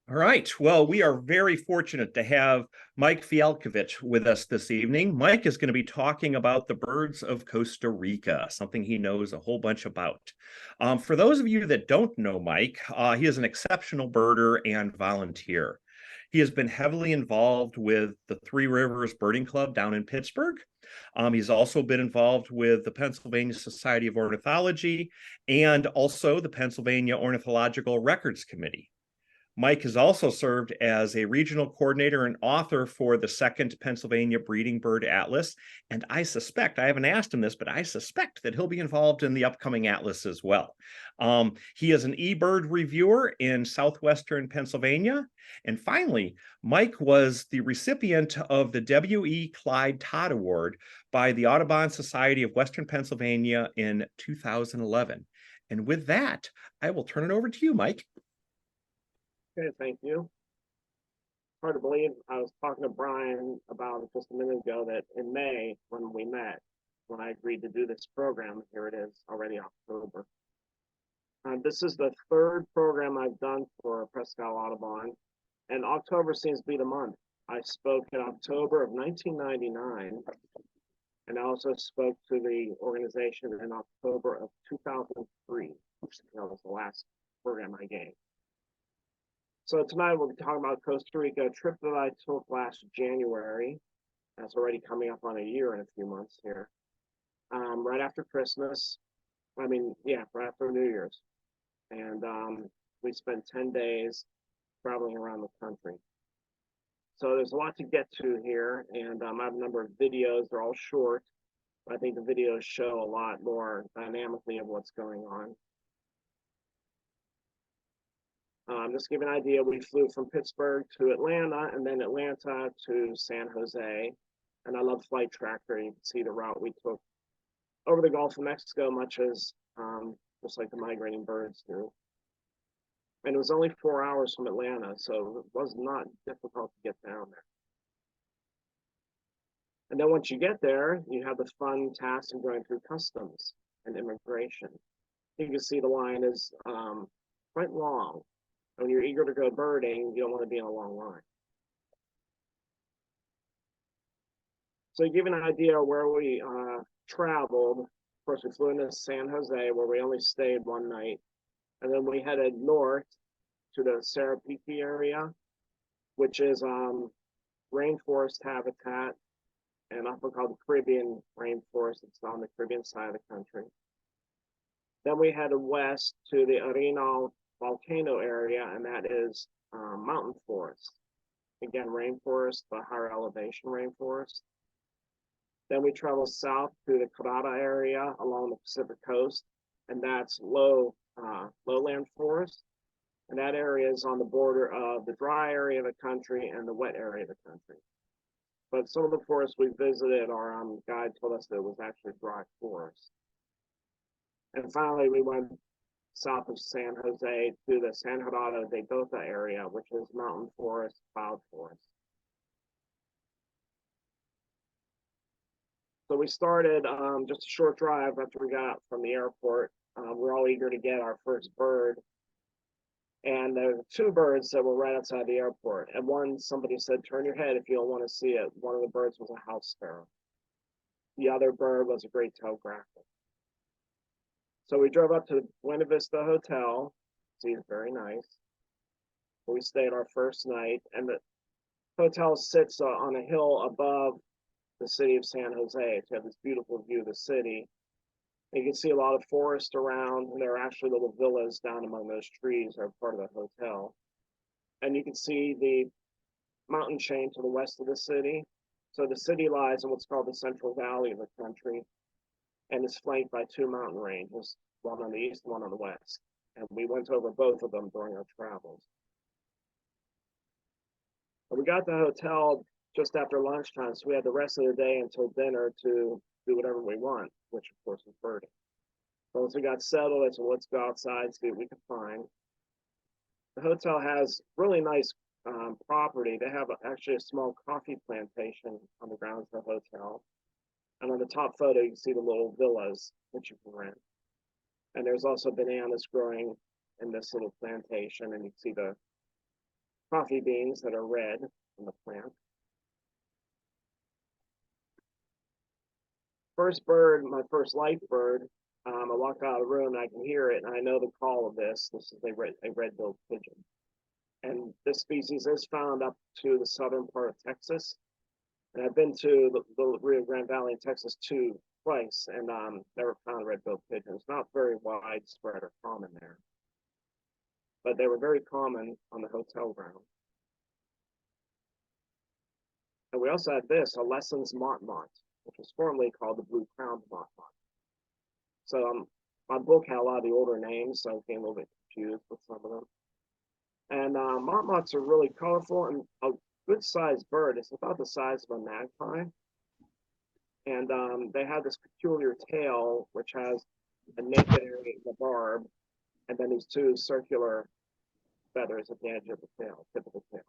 All right. Well, we are very fortunate to have Mike Fialkovich with us this evening. Mike is going to be talking about the birds of Costa Rica, something he knows a whole bunch about. For those of you that don't know Mike, he is an exceptional birder and volunteer. He has been heavily involved with the Three Rivers Birding Club down in Pittsburgh. He's also been involved with the Pennsylvania Society of Ornithology and also the Pennsylvania Ornithological Records Committee. Mike has also served as a regional coordinator and author for the second Pennsylvania Breeding Bird Atlas. And I haven't asked him this, but I suspect that he'll be involved in the upcoming atlas as well. He is an eBird reviewer in southwestern Pennsylvania. And finally, Mike was the recipient of the W.E. Clyde Todd Award by the Audubon Society of Western Pennsylvania in 2011. And with that, I will turn it over to you, Mike. Okay, thank you. Hard to believe I was talking to Brian about it just a minute ago that in May, when we met, when I agreed to do this program, here it is, already October. This is the third program I've done for Presque Isle Audubon, and October seems to be the month. I spoke in October of 1999, and I also spoke to the organization in October of 2003. That was the last program I gave. So tonight we'll be talking about Costa Rica, a trip that I took last January. That's already coming up on a year in a few months here. Right after Christmas, right after New Year's. And we spent 10 days traveling around the country. So there's a lot to get to here, and I have a number of videos. They're all short, but I think the videos show a lot more dynamically of what's going on. Just to give you an idea, we flew from Pittsburgh to Atlanta and then Atlanta to San Jose. And I love Flight Tracker. You can see the route we took over the Gulf of Mexico, much as just like the migrating birds do. And it was only 4 hours from Atlanta, so it was not difficult to get down there. And then once you get there, you have the fun task of going through customs and immigration. You can see the line is quite long. When you're eager to go birding, you don't want to be in a long line. So to give you an idea of where we traveled, of course, we flew into San Jose, where we only stayed one night. And then we headed north to the Sarapiqui area, which is rainforest habitat, and often called the Caribbean rainforest. It's on the Caribbean side of the country. Then we headed west to the Arenal volcano area, and that is mountain forest. Again, rainforest, but higher elevation rainforest. Then we travel south to the Costa area along the Pacific coast, and that's lowland forest. And that area is on the border of the dry area of the country and the wet area of the country. But some of the forests we visited, our guide told us that it was actually dry forest. And finally, we went south of San Jose to the San Gerardo de Dota area, which is mountain forest, cloud forest. So we started just a short drive after we got out from the airport. We're all eager to get our first bird. And there were two birds that were right outside the airport. And one, somebody said, turn your head if you don't want to see it. One of the birds was a house sparrow. The other bird was a great-tailed grackle. So we drove up to the Buena Vista Hotel. See, it's very nice. We stayed our first night, and the hotel sits on a hill above the city of San Jose. So you have this beautiful view of the city. And you can see a lot of forest around, and there are actually little villas down among those trees that are part of the hotel. And you can see the mountain chain to the west of the city. So the city lies in what's called the Central Valley of the country, and is flanked by two mountain ranges, one on the east, one on the west. And we went over both of them during our travels. But we got to the hotel just after lunchtime, so we had the rest of the day until dinner to do whatever we want, which of course was birding. But once we got settled, I said, let's go outside, see what we can find. The hotel has really nice property. They have actually a small coffee plantation on the grounds of the hotel. And on the top photo, you can see the little villas that you can rent. And there's also bananas growing in this little plantation, and you can see the coffee beans that are red in the plant. First bird, my first life bird, I walk out of the room and I can hear it, and I know the call of this. This is a red-billed pigeon. And this species is found up to the southern part of Texas. And I've been to the Rio Grande Valley in Texas twice, and never found red-billed pigeons. Not very widespread or common there. But they were very common on the hotel ground. And we also had this, a Lesson's mott-mott, which was formerly called the blue-crowned mott-mott. So my book had a lot of the older names, so I became a little bit confused with some of them. And mott-motts are really colorful and a good-sized bird. It's about the size of a magpie. And they have this peculiar tail, which has a naked area of the barb, and then these two circular feathers at the edge of the tail, tip of the tail.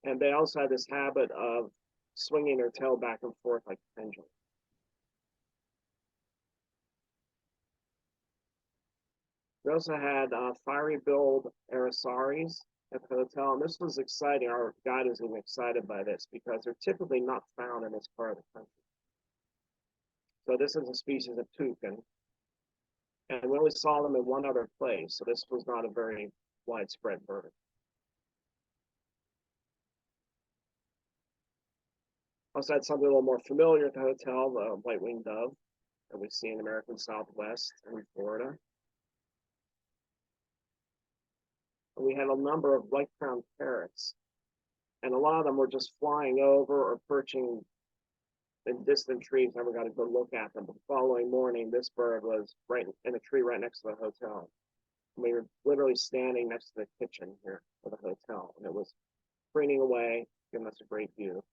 And they also have this habit of swinging their tail back and forth like a pendulum. We also had fiery-billed erisaries at the hotel, and this was exciting. Our guide was even excited by this because they're typically not found in this part of the country. So this is a species of toucan, and we only saw them in one other place, so this was not a very widespread bird. Also had something a little more familiar at the hotel, the white-winged dove that we see in the American Southwest and in Florida. And we had a number of white-crowned parrots, and a lot of them were just flying over or perching in distant trees. Never got a good look at them. But the following morning, this bird was right in a tree right next to the hotel. And we were literally standing next to the kitchen here of the hotel, and it was preening away, giving us a great view.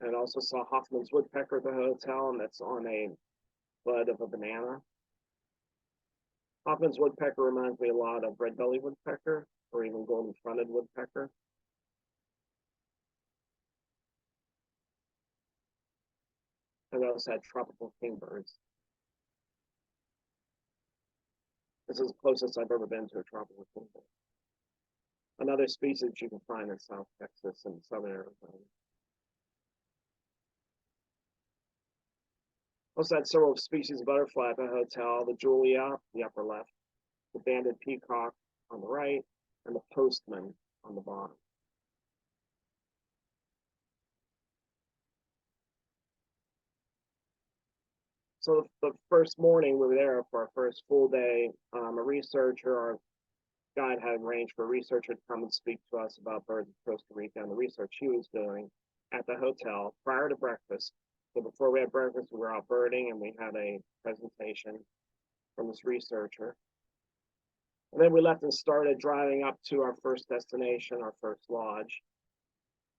And also saw Hoffman's woodpecker at the hotel, and that's on a bud of a banana. Hoffman's woodpecker reminds me a lot of red-bellied woodpecker or even golden-fronted woodpecker. And we also had tropical kingbirds. This is the closest I've ever been to a tropical kingbird. Another species you can find in South Texas and southern Arizona. Also had several species of butterfly at the hotel, the Julia, the upper left, the banded peacock on the right, and the postman on the bottom. So the first morning we were there for our first full day, a researcher, our guide had arranged for a researcher to come and speak to us about birds of Costa Rica and the research he was doing at the hotel prior to breakfast. So before we had breakfast, we were out birding, and we had a presentation from this researcher. And then we left and started driving up to our first destination, our first lodge.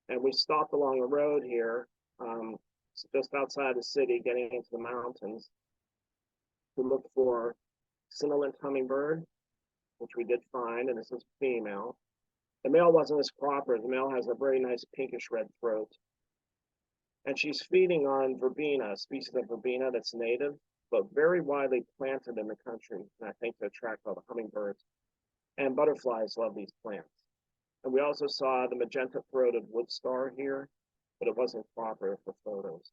And we stopped along a road here, just outside the city, getting into the mountains, to look for scintillant hummingbird, which we did find, and this is female. The male wasn't as cooperative. The male has a very nice pinkish red throat. And she's feeding on verbena, a species of verbena that's native, but very widely planted in the country, and I think to attract all the hummingbirds. And butterflies love these plants. And we also saw the magenta-throated woodstar here, but it wasn't cooperative for photos.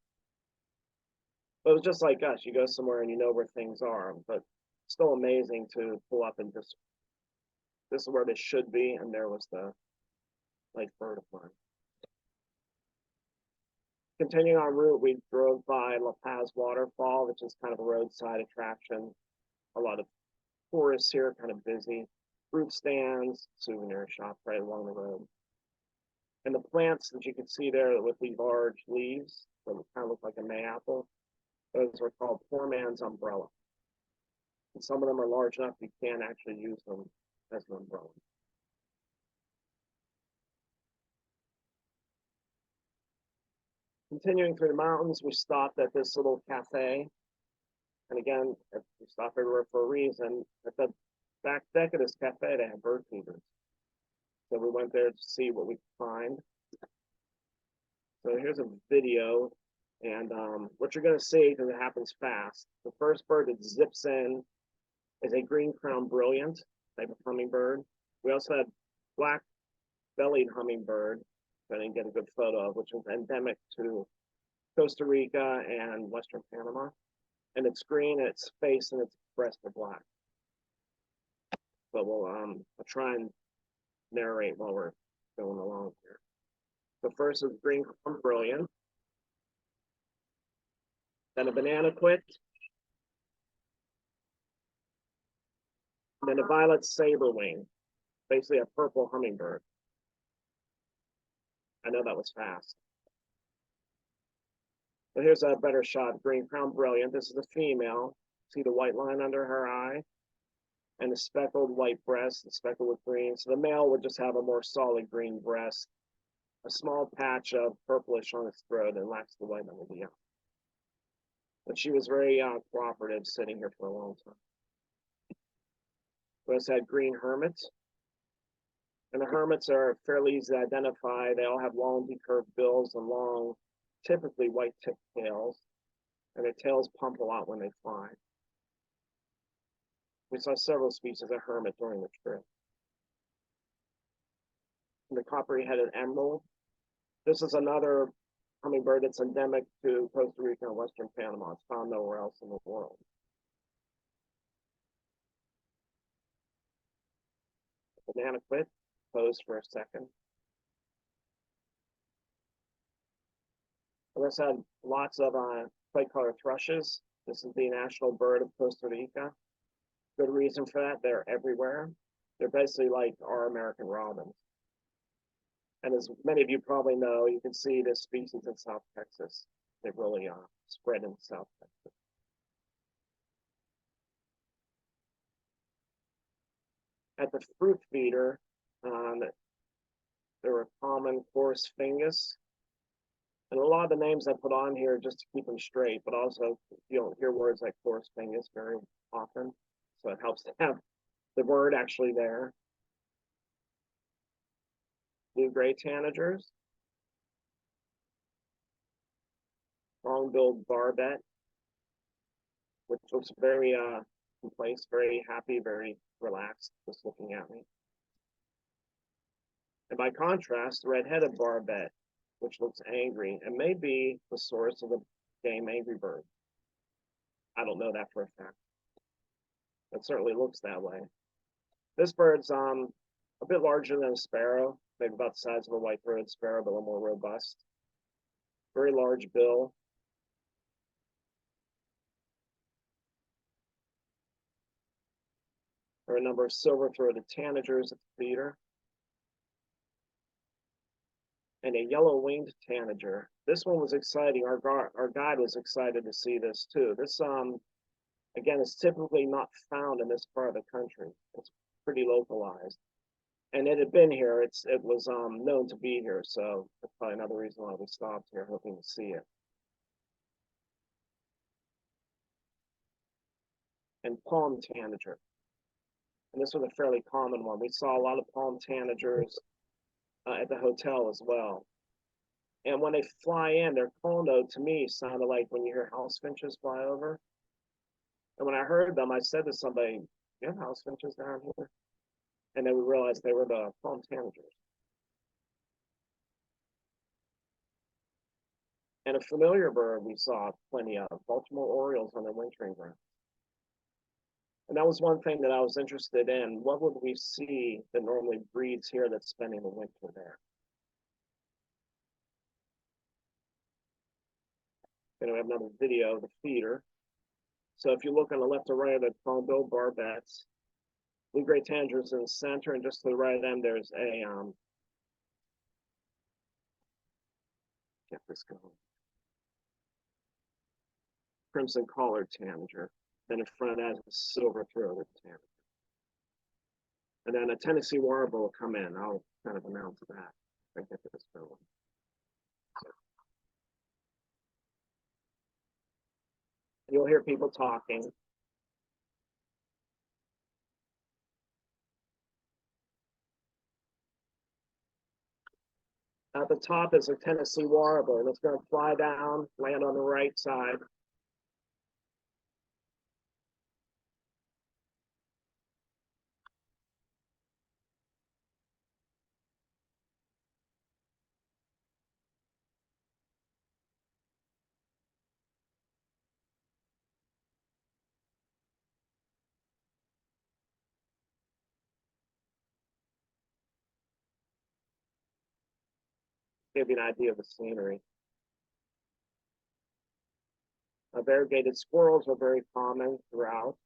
But it was just like us. You go somewhere and you know where things are, but still amazing to pull up and just, this is where this should be, and there was the nice bird of mine. Continuing on route, we drove by La Paz Waterfall, which is kind of a roadside attraction. A lot of tourists here, kind of busy. Fruit stands, souvenir shop right along the road. And the plants that you can see there with the large leaves, that kind of look like a mayapple, those are called poor man's umbrella. And some of them are large enough you can actually use them as an umbrella. Continuing through the mountains, we stopped at this little cafe. And again, we stop everywhere for a reason. At the back deck of this cafe, they have bird feeders. So we went there to see what we could find. So here's a video. And what you're going to see, because it happens fast, the first bird that zips in is a green crown brilliant type of hummingbird. We also had black-bellied hummingbird, I didn't get a good photo of, which is endemic to Costa Rica and Western Panama. And it's green, its face and its breast are black. But I'll try and narrate while we're going along here. The first is green crown brilliant, then a banana quit, and then a violet saberwing, basically a purple hummingbird. I know that was fast. But here's a better shot, green crown brilliant. This is a female. See the white line under her eye? And the speckled white breast, the speckled with green. So the male would just have a more solid green breast, a small patch of purplish on its throat, and lacks the white under the eye. But she was very cooperative, sitting here for a long time. We also had green hermits. And the hermits are fairly easy to identify. They all have long, decurved bills and long, typically white-tipped tails. And their tails pump a lot when they fly. We saw several species of hermit during the trip. And the coppery-headed emerald. This is another hummingbird that's endemic to Costa Rica and Western Panama. It's found nowhere else in the world. Banana quit. Pose for a second. We also had lots of clay-colored thrushes. This is the national bird of Costa Rica. Good reason for that, they're everywhere. They're basically like our American robins. And as many of you probably know, you can see this species in South Texas. They really spread in South Texas. At the fruit feeder, there were common coarse fungus. And a lot of the names I put on here just to keep them straight, but also you don't hear words like coarse fungus very often. So it helps to have the word actually there. Blue-gray tanagers. Long-billed barbet, which looks very complacent, very happy, very relaxed, just looking at me. And by contrast, the red-headed barbet, which looks angry and may be the source of the game angry bird. I don't know that for a fact. It certainly looks that way. This bird's a bit larger than a sparrow, maybe about the size of a white-throated sparrow, but a little more robust. Very large bill. There are a number of silver-throated tanagers at the feeder. And a yellow-winged tanager. This one was exciting. Our guide was excited to see this too. This, again, is typically not found in this part of the country. It's pretty localized. And it had been here. It was known to be here, so that's probably another reason why we stopped here, hoping to see it. And palm tanager. And this was a fairly common one. We saw a lot of palm tanagers at the hotel as well. And when they fly in, their call note to me sounded like when you hear house finches fly over. And when I heard them, I said to somebody, "You have house finches down here?" And then we realized they were the palm tanagers. And a familiar bird we saw plenty of, Baltimore Orioles on their wintering ground. And that was one thing that I was interested in. What would we see that normally breeds here that's spending the winter there? Then we have another video of the feeder. So if you look on the left or right of the prone-billed barbets, blue-gray tanagers in the center, and just to the right of them, there's a get this going. Crimson collared tanager. Then in front of that is a silver-throated tanager. And then a Tennessee warble will come in. I'll kind of announce that. I get this going. You'll hear people talking. At the top is a Tennessee warble, and it's going to fly down, land on the right side. give you an idea of the scenery. Variegated squirrels are very common throughout.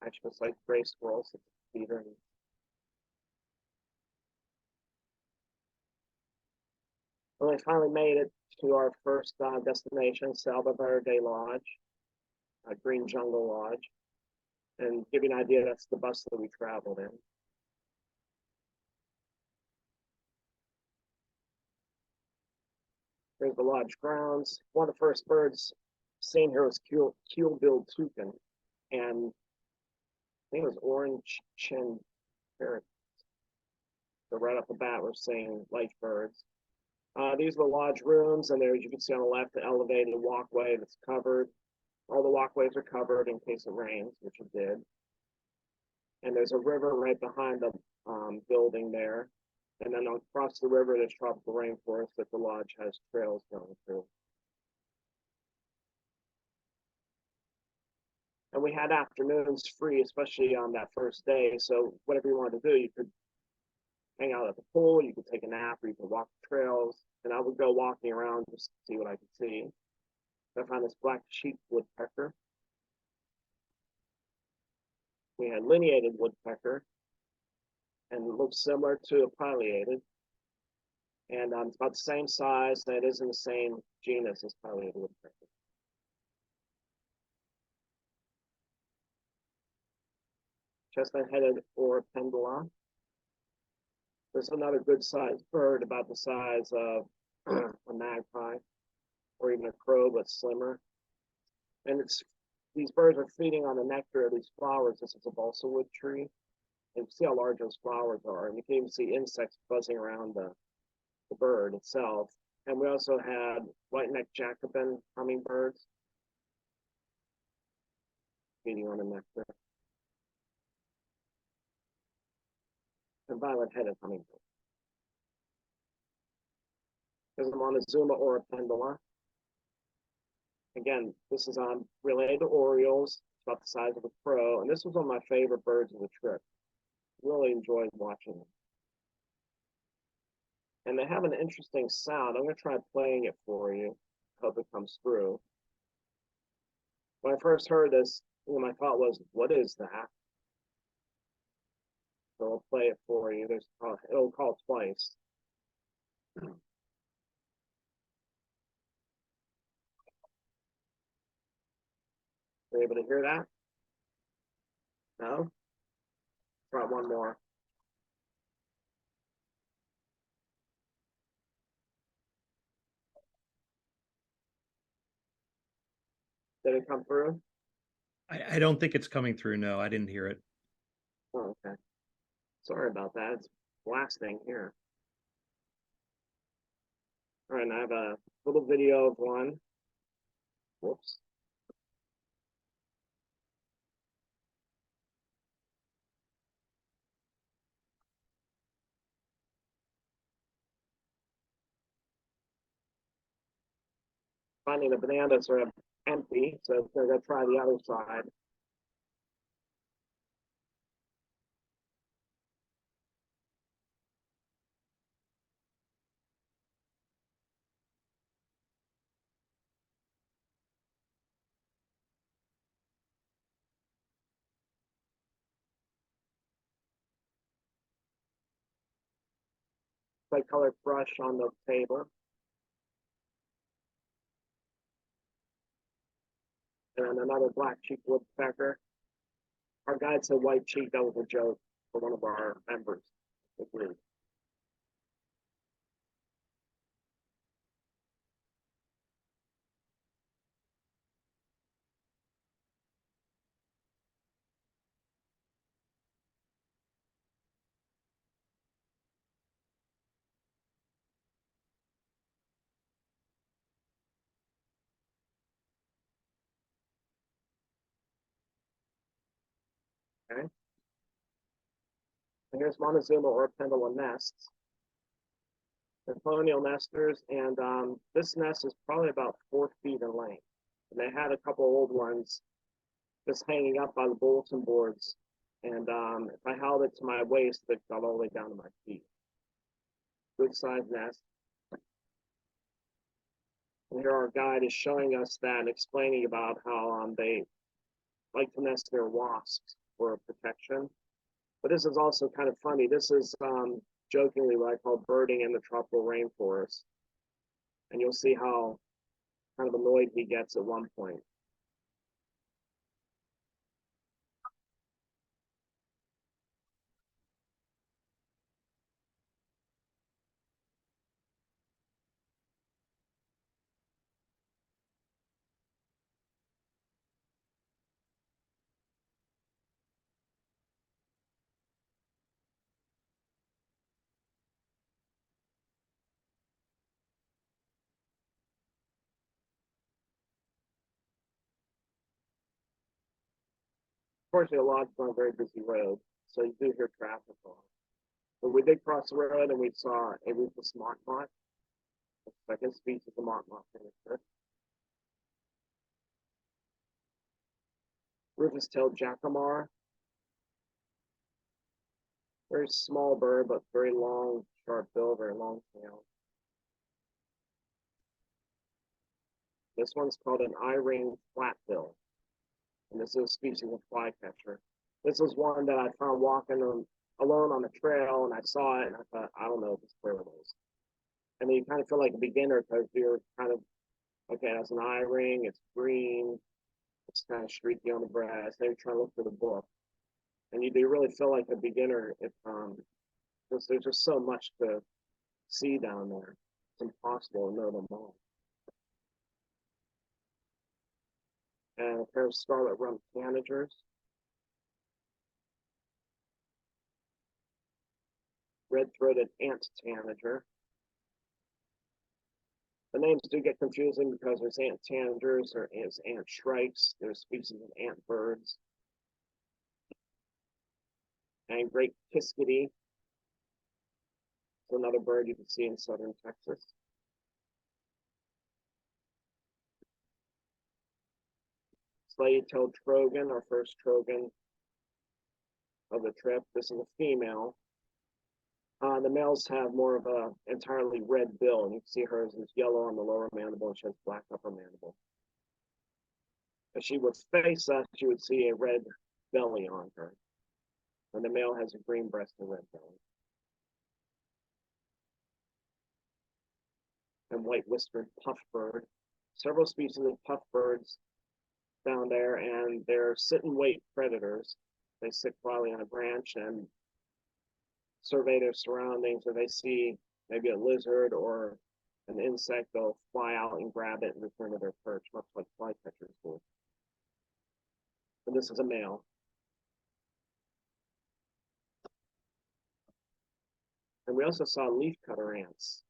Actually, it's like gray squirrels, Peter. When we finally made it to our first destination, Selva Verde Lodge, Green Jungle Lodge, and give you an idea, that's the bus that we traveled in. Here's the lodge grounds. One of the first birds seen here was keel-billed toucan, and I think it was orange chin parrot. So right off the bat, we're seeing light birds. These are the lodge rooms, and there, as you can see on the left, the elevated walkway that's covered. All the walkways are covered in case it rains, which it did. And there's a river right behind the building there. And then across the river, there's tropical rainforest that the lodge has trails going through. And we had afternoons free, especially on that first day. So whatever you wanted to do, you could hang out at the pool, you could take a nap, or you could walk the trails. And I would go walking around just to see what I could see. I found this black sheep woodpecker. We had lineated woodpecker, and it looks similar to a pileated. And it's about the same size, and it is in the same genus as pileated woodpecker. Chestnut-headed oropendola. There's another good sized bird, about the size of a magpie or even a crow, but slimmer. And these birds are feeding on the nectar of these flowers. This is a balsa wood tree. And you see how large those flowers are. And you can even see insects buzzing around the bird itself. And we also had white-necked Jacobin hummingbirds feeding on the nectar. And violet-headed hummingbird. There's a Montezuma oropendola. Again, this is related to orioles. It's about the size of a crow. And this was one of my favorite birds of the trip. Really enjoyed watching them. And they have an interesting sound. I'm going to try playing it for you. Hope it comes through. When I first heard this, my thought was, what is that? So I'll play it for you. It'll call twice. Are you able to hear that? No? Try one more. Did it come through? I don't think it's coming through. No, I didn't hear it. Oh, okay. Sorry about that. It's blasting here. All right, and I have a little video of one. Whoops. Finding the bananas are empty, so they're going to try the other side. Colored brush on the table. And another black-cheeked woodpecker. Our guide said white cheek. That was a joke for one of our members. Agreed. Okay. And here's Montezuma oropendola nests. They're colonial nesters, and this nest is probably about 4 feet in length. And they had a couple old ones just hanging up by the bulletin boards. And if I held it to my waist, it got all the way down to my feet. Good sized nest. And here our guide is showing us that and explaining about how they like to nest their wasps for protection. But this is also kind of funny. This is jokingly what I call birding in the tropical rainforest. And you'll see how kind of annoyed he gets at one point. Fortunately, a lot's on a very busy road, so you do hear traffic on. But we did cross the road and we saw a rufous moth, the second species of moth finisher. Rufous-tailed jacamar, very small bird, but very long, sharp bill, very long tail. This one's called an eye-ring flatbill, and this is a species of flycatcher. This is one that I found walking alone on the trail, and I saw it, and I thought, I don't know what this bird is. And then you kind of feel like a beginner because you're kind of, okay, that's an eye ring, it's green, it's kind of streaky on the breast. Then you're trying to look for the book, and you do really feel like a beginner if because there's just so much to see down there. It's impossible to know them all. And a pair of scarlet rump tanagers, red-throated ant tanager. The names do get confusing because there's ant tanagers, there's ant shrikes, there's species of ant birds. And great kiskadee is another bird you can see in southern Texas. Slayey-tailed trogon, our first trogon of the trip. This is a female. The males have more of a entirely red bill, and you can see hers is yellow on the lower mandible and she has black upper mandible. If she would face us, you would see a red belly on her, and the male has a green breast and red belly. And white-whiskered puffbird. Several species of puffbirds down there, and they're sit-and-wait predators. They sit quietly on a branch and survey their surroundings. If they see maybe a lizard or an insect, they'll fly out and grab it and return to their perch, much like flycatchers do. And this is a male. And we also saw leafcutter ants.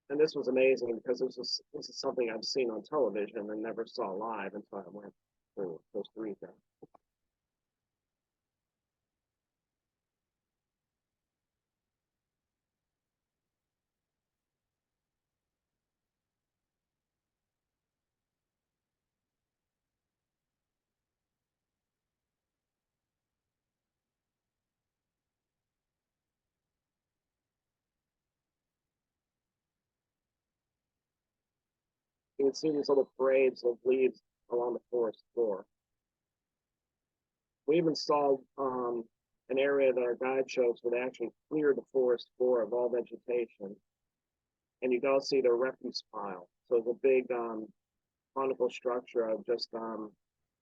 And this was amazing because this is something I've seen on television and never saw live until I went to Costa Rica. You can see these little parades of leaves along the forest floor. We even saw an area that our guide shows where they actually cleared the forest floor of all vegetation. And you can all see their refuse pile. So it's a big conical structure of just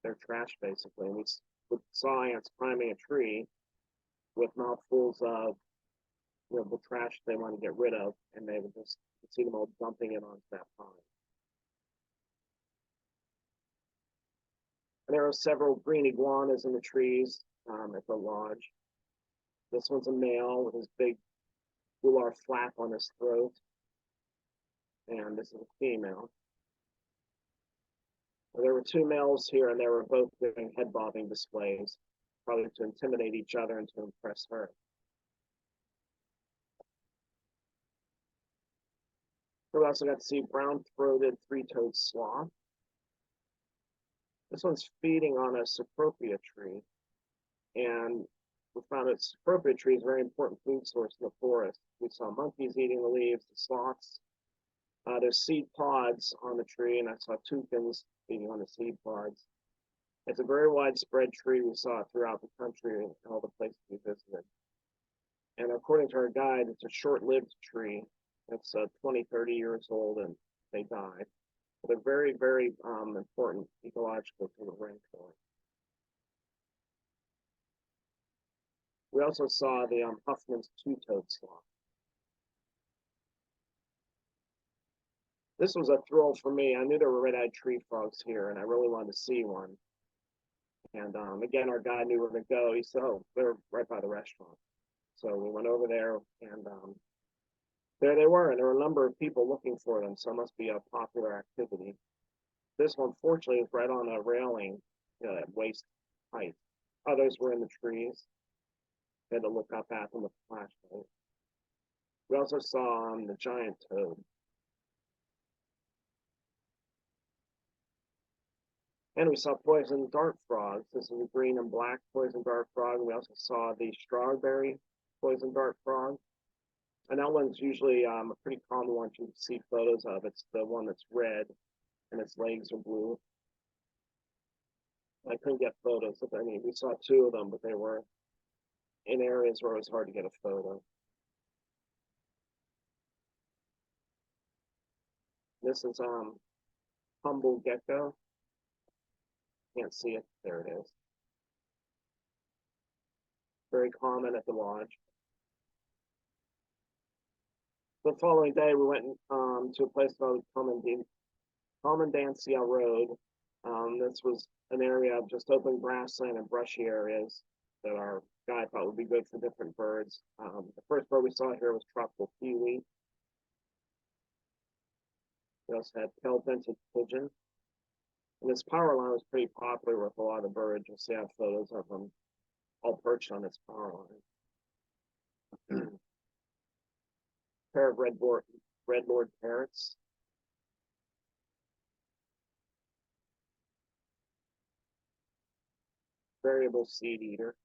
their trash, basically. And we saw ants climbing a tree with mouthfuls of the trash they want to get rid of, and they would just see them all dumping it onto that pile. And there are several green iguanas in the trees at the lodge. This one's a male with his big gular flap on his throat. And this is a female. There were two males here, and they were both doing head bobbing displays, probably to intimidate each other and to impress her. We also got to see brown-throated three-toed sloth. This one's feeding on a cecropia tree, and we found that cecropia tree is a very important food source in the forest. We saw monkeys eating the leaves, the sloths There's seed pods on the tree, and I saw toucans feeding on the seed pods. It's a very widespread tree. We saw it throughout the country and all the places we visited. And according to our guide, it's a short-lived tree. It's 20, 30 years old, and they die. They're very, very important ecologically to the rainforest. We also saw the Huffman's two-toed sloth. This was a thrill for me. I knew there were red-eyed tree frogs here, and I really wanted to see one. And again, our guide knew where to go. He said, "Oh, they're right by the restaurant." So we went over there, and there they were. And there were a number of people looking for them, so it must be a popular activity. This one, fortunately, is right on a railing at waist height. Others were in the trees. They had to look up at them with a flashlight. We also saw the giant toad. And we saw poison dart frogs. This is a green and black poison dart frog. We also saw the strawberry poison dart frog. And that one's usually a pretty common one to see photos of. It's the one that's red and its legs are blue. I couldn't get photos of any. We saw two of them, but they were in areas where it was hard to get a photo. This is humble gecko. Can't see it. There it is. Very common at the lodge. The following day, we went to a place called Comandancia Road. This was an area of just open grassland and brushy areas that our guide thought would be good for different birds. The first bird we saw here was tropical peewee. We also had pale-vented pigeon. And this power line was pretty popular with a lot of birds. You'll see I have photos of them all perched on this power line. Pair of red lord parrots. Variable seed eater.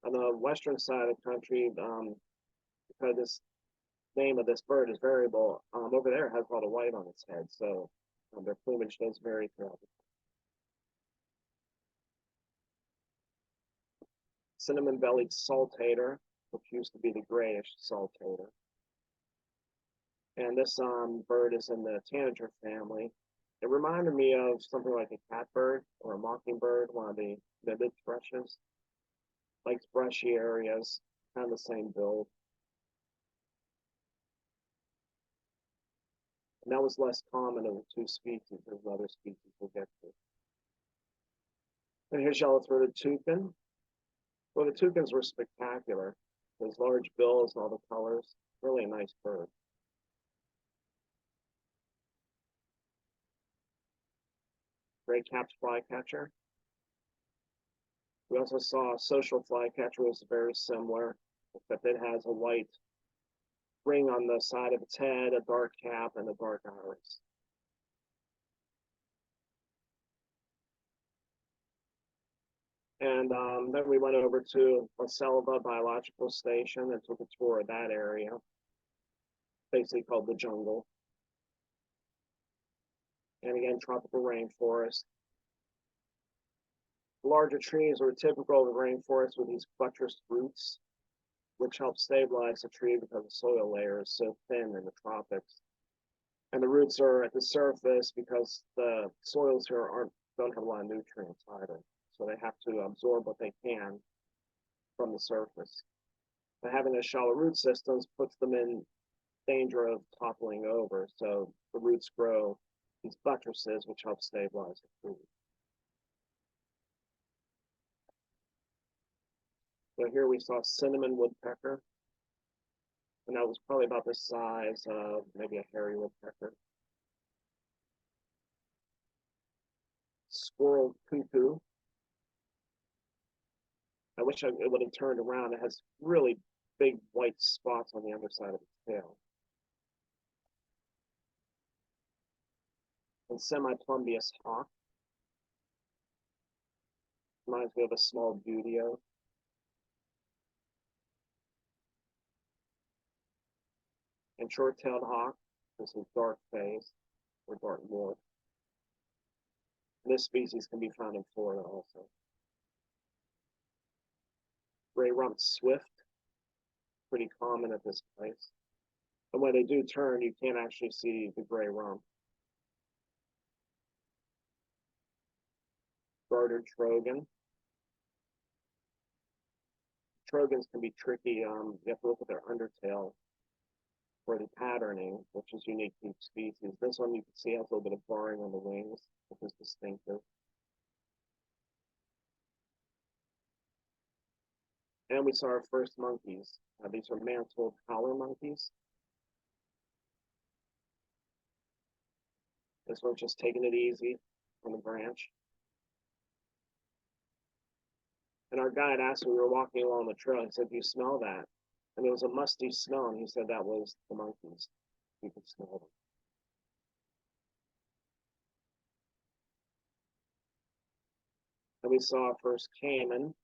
On the western side of the country, because this name of this bird is variable, over there it has a lot of white on its head, so their plumage does vary throughout the cinnamon-bellied saltator, which used to be the grayish saltator. And this bird is in the tanager family. It reminded me of something like a catbird or a mockingbird, one of the vivid thrushes. Likes brushy areas, kind of the same build. And that was less common of the two species. There's other species we'll get to. And here's yellow-throated toucan. Well, the toucans were spectacular. Those large bills and all the colors. Really a nice bird. Gray-capped flycatcher. We also saw a social flycatcher, which is very similar, except it has a white ring on the side of its head, a dark cap, and a dark iris. And then we went over to La Selva Biological Station and took a tour of that area, basically called the jungle. And again, tropical rainforest. Larger trees are typical of the rainforest with these buttressed roots, which help stabilize the tree because the soil layer is so thin in the tropics. And the roots are at the surface because the soils here don't have a lot of nutrients either. So they have to absorb what they can from the surface. But having those shallow root systems puts them in danger of toppling over. So the roots grow these buttresses, which help stabilize the tree. So here we saw cinnamon woodpecker. And that was probably about the size of maybe a hairy woodpecker. Squirrel cuckoo. I wish it would have turned around. It has really big white spots on the underside of its tail. And semi-plumbeous hawk. Reminds me of a small buteo. and short-tailed hawk. This is dark phase or dark morph. This species can be found in Florida also. Gray-rumped swift, pretty common at this place. And when they do turn, you can't actually see the gray rump. Gartered trogon. Trogons can be tricky. You have to look at their undertail for the patterning, which is unique to each species. This one you can see has a little bit of barring on the wings, which is distinctive. And we saw our first monkeys. These are mantled howler monkeys. This one's just taking it easy on the branch. And our guide asked when we were walking along the trail, he said, "Do you smell that?" And it was a musty smell, and he said that was the monkeys. You could smell them. And we saw our first caiman.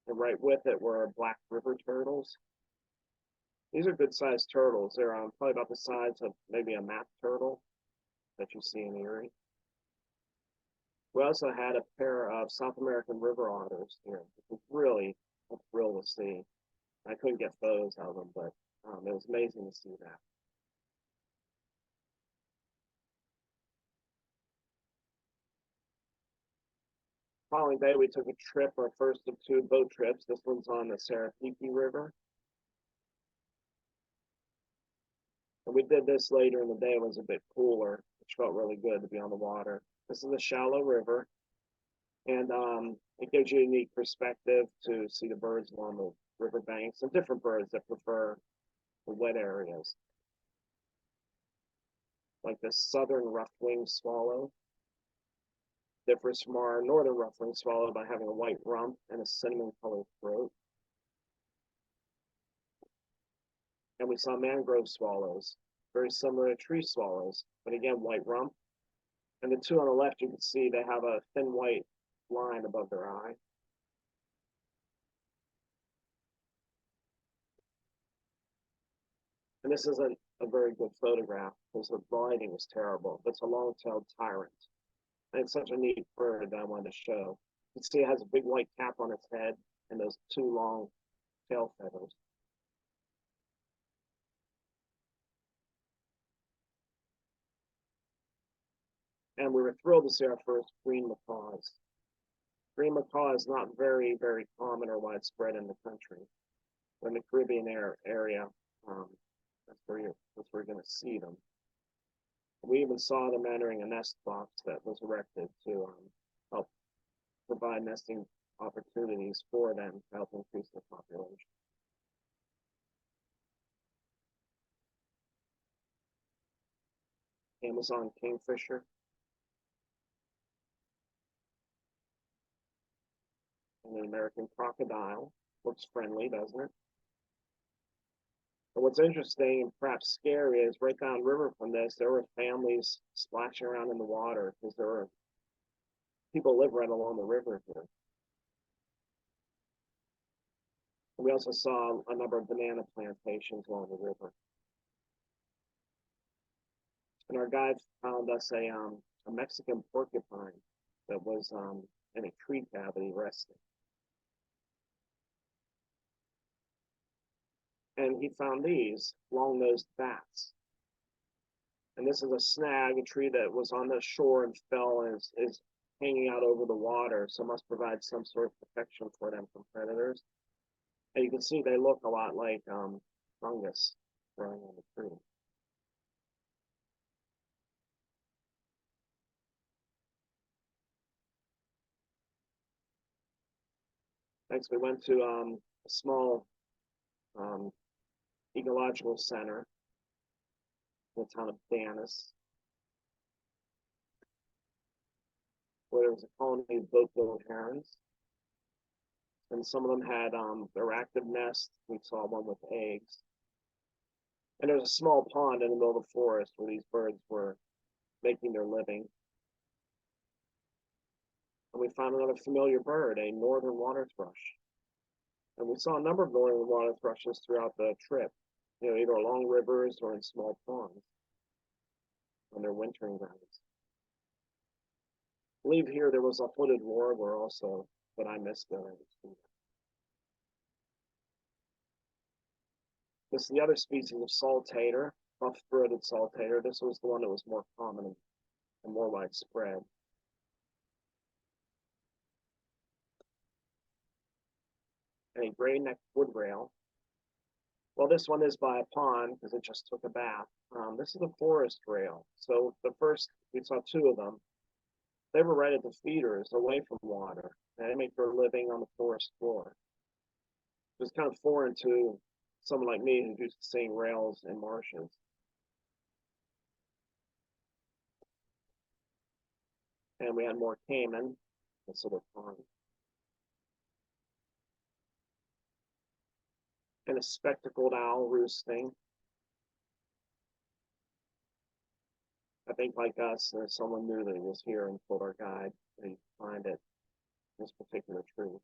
And right with it were black river turtles. These are good-sized turtles. They're probably about the size of maybe a map turtle that you see in Erie. We also had a pair of South American river otters here, which was really a thrill to see. I couldn't get photos of them, but it was amazing to see that. Following day, we took a trip, our first of two boat trips. This one's on the Sarapiqui River. And we did this later in the day. It was a bit cooler, which felt really good to be on the water. This is a shallow river, and it gives you a unique perspective to see the birds along the river banks and different birds that prefer the wet areas, like the southern rough-winged swallow. Differs from our northern rough-winged swallow by having a white rump and a cinnamon-colored throat. And we saw mangrove swallows, very similar to tree swallows, but again, white rump. And the two on the left, you can see they have a thin white line above their eye. And this isn't a very good photograph because the lighting was terrible. It's a long-tailed tyrant. And it's such a neat bird that I wanted to show. You can see it has a big white cap on its head and those two long tail feathers. And we were thrilled to see our first green macaws. Green macaw is not very, very common or widespread in the country. In the Caribbean area, that's where you're going to see them. We even saw them entering a nest box that was erected to help provide nesting opportunities for them to help increase their population. Amazon kingfisher. And the American crocodile. Looks friendly, doesn't it? But what's interesting and perhaps scary is right downriver from this, there were families splashing around in the water because there were people live right along the river here. And we also saw a number of banana plantations along the river. And our guide found us a Mexican porcupine that was in a tree cavity resting. And he found these long-nosed bats. And this is a snag, a tree that was on the shore and fell and is hanging out over the water, so must provide some sort of protection for them from predators. And you can see they look a lot like fungus growing on the tree. Next, we went to a small ecological center in the town of Danis, where there was a colony of boat-billed herons. And some of them had their active nest. We saw one with eggs. And there was a small pond in the middle of the forest where these birds were making their living. And we found another familiar bird, a northern water thrush. And we saw a number of northern water thrushes throughout the trip, either along rivers or in small ponds on their wintering grounds. I believe here there was a hooded warbler also, but I missed it. This is the other species of saltator, buff-throated saltator. This was the one that was more common and more widespread. And a gray-necked wood rail. Well, this one is by a pond because it just took a bath. This is a forest rail. So the first, we saw two of them. They were right at the feeders, away from water, and they make their living on the forest floor. It was kind of foreign to someone like me who's used to seeing rails in marshes. And we had more caiman, this little pond. And a spectacled owl roosting. I think like us, there's someone knew that he was here and told our guide that he'd find it, this particular tree.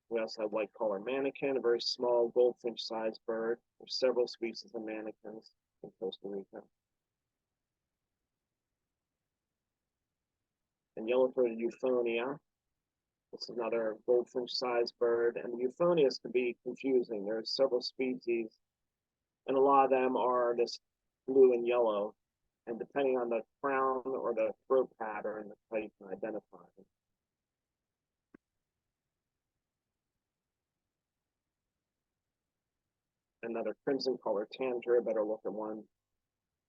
We also have white collar manakin, a very small goldfinch-sized bird. There's several species of manakins in Costa Rica. And yellow-throated euphonia. This is another goldfinch-sized bird, and the euphonias can be confusing. There's several species, and a lot of them are this blue and yellow, and depending on the crown or the throat pattern, that's how you can identify them. Another crimson colored tanager, better look at one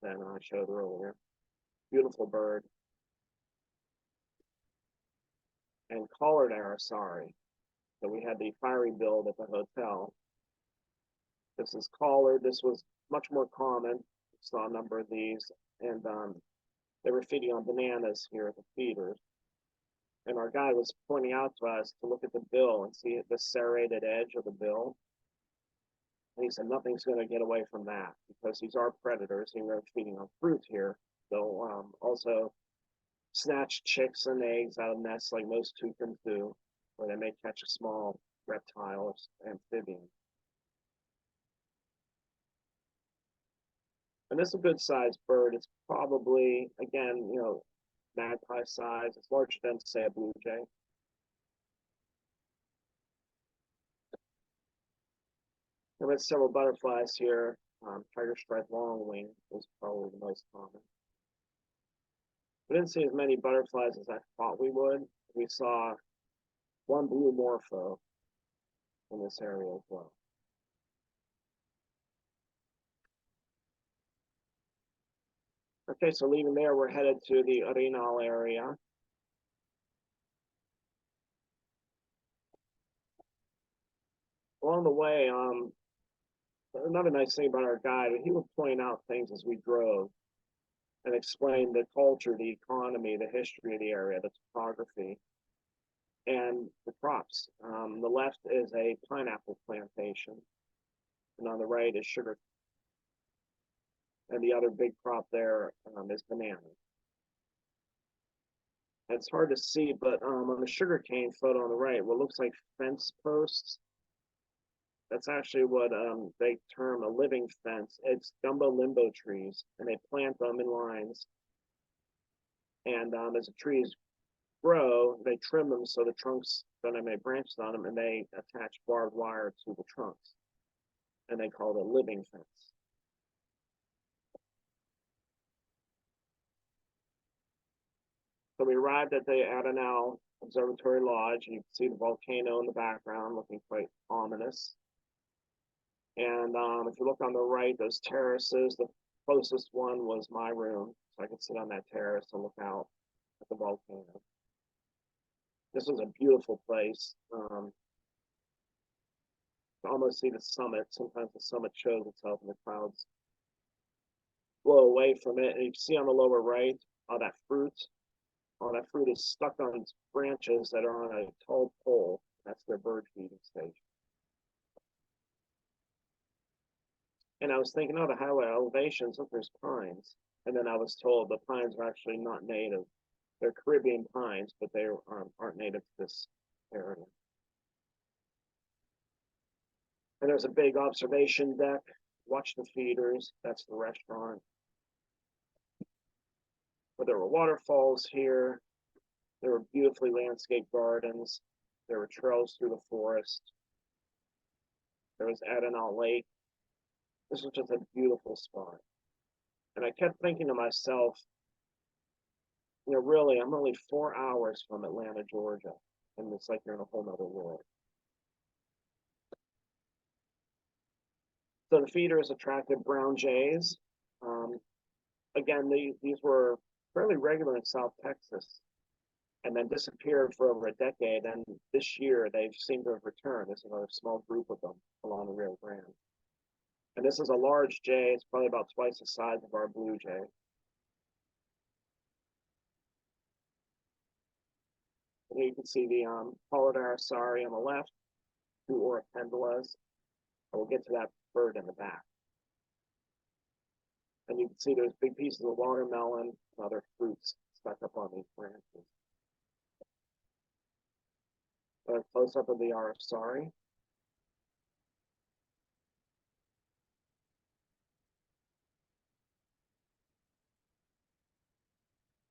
than I showed earlier. Beautiful bird. And collared aracari. So we had the fiery billed at the hotel. This is collared. This was much more common. We saw a number of these, and they were feeding on bananas here at the feeders. And our guide was pointing out to us to look at the bill and see the serrated edge of the bill. And he said nothing's going to get away from that because these are predators and they're feeding on fruit here. They'll also snatch chicks and eggs out of nests like most toucans do, or they may catch a small reptile or amphibian. And this is a good sized bird. It's probably, again, magpie size. It's larger than, say, a blue jay. And we have several butterflies here. Tiger striped longwing is probably the most common. We didn't see as many butterflies as I thought we would. We saw one blue morpho in this area as well. Okay, so leaving there, we're headed to the Arenal area. Along the way, another nice thing about our guide, he would point out things as we drove and explain the culture, the economy, the history of the area, the topography, and the crops. The left is a pineapple plantation, and on the right is sugar. And the other big crop there is bananas. It's hard to see, but on the sugarcane photo on the right, what looks like fence posts, that's actually what they term a living fence. It's gumbo limbo trees, and they plant them in lines. And as the trees grow, they trim them so the trunks don't have any branches on them, and they attach barbed wire to the trunks. And they call it a living fence. So we arrived at the Arenal Observatory Lodge, and you can see the volcano in the background looking quite ominous. And if you look on the right, those terraces, the closest one was my room. So I could sit on that terrace and look out at the volcano. This was a beautiful place. You almost see the summit. Sometimes the summit shows itself and the clouds blow away from it. And you can see on the lower right, all that fruit. All that fruit is stuck on branches that are on a tall pole. That's their bird feeding station. And I was thinking, oh, the highway elevations, look, there's pines. And then I was told the pines are actually not native. They're Caribbean pines, but they aren't native to this area. And there's a big observation deck. Watch the feeders. That's the restaurant. But there were waterfalls here. There were beautifully landscaped gardens. There were trails through the forest. There was Adenal Lake. This was just a beautiful spot. And I kept thinking to myself, really, I'm only 4 hours from Atlanta, Georgia. And it's like you're in a whole nother world. So the feeders attracted brown jays. Again, these were fairly regular in South Texas and then disappeared for over a decade. And this year, they've seemed to have returned. There's another small group of them along the Rio Grande. And this is a large jay. It's probably about twice the size of our blue jay. And here you can see the collared aracari on the left, 2 oropendulas. We'll get to that bird in the back. And you can see there's big pieces of watermelon and other fruits stuck up on these branches. A close-up of the aracari.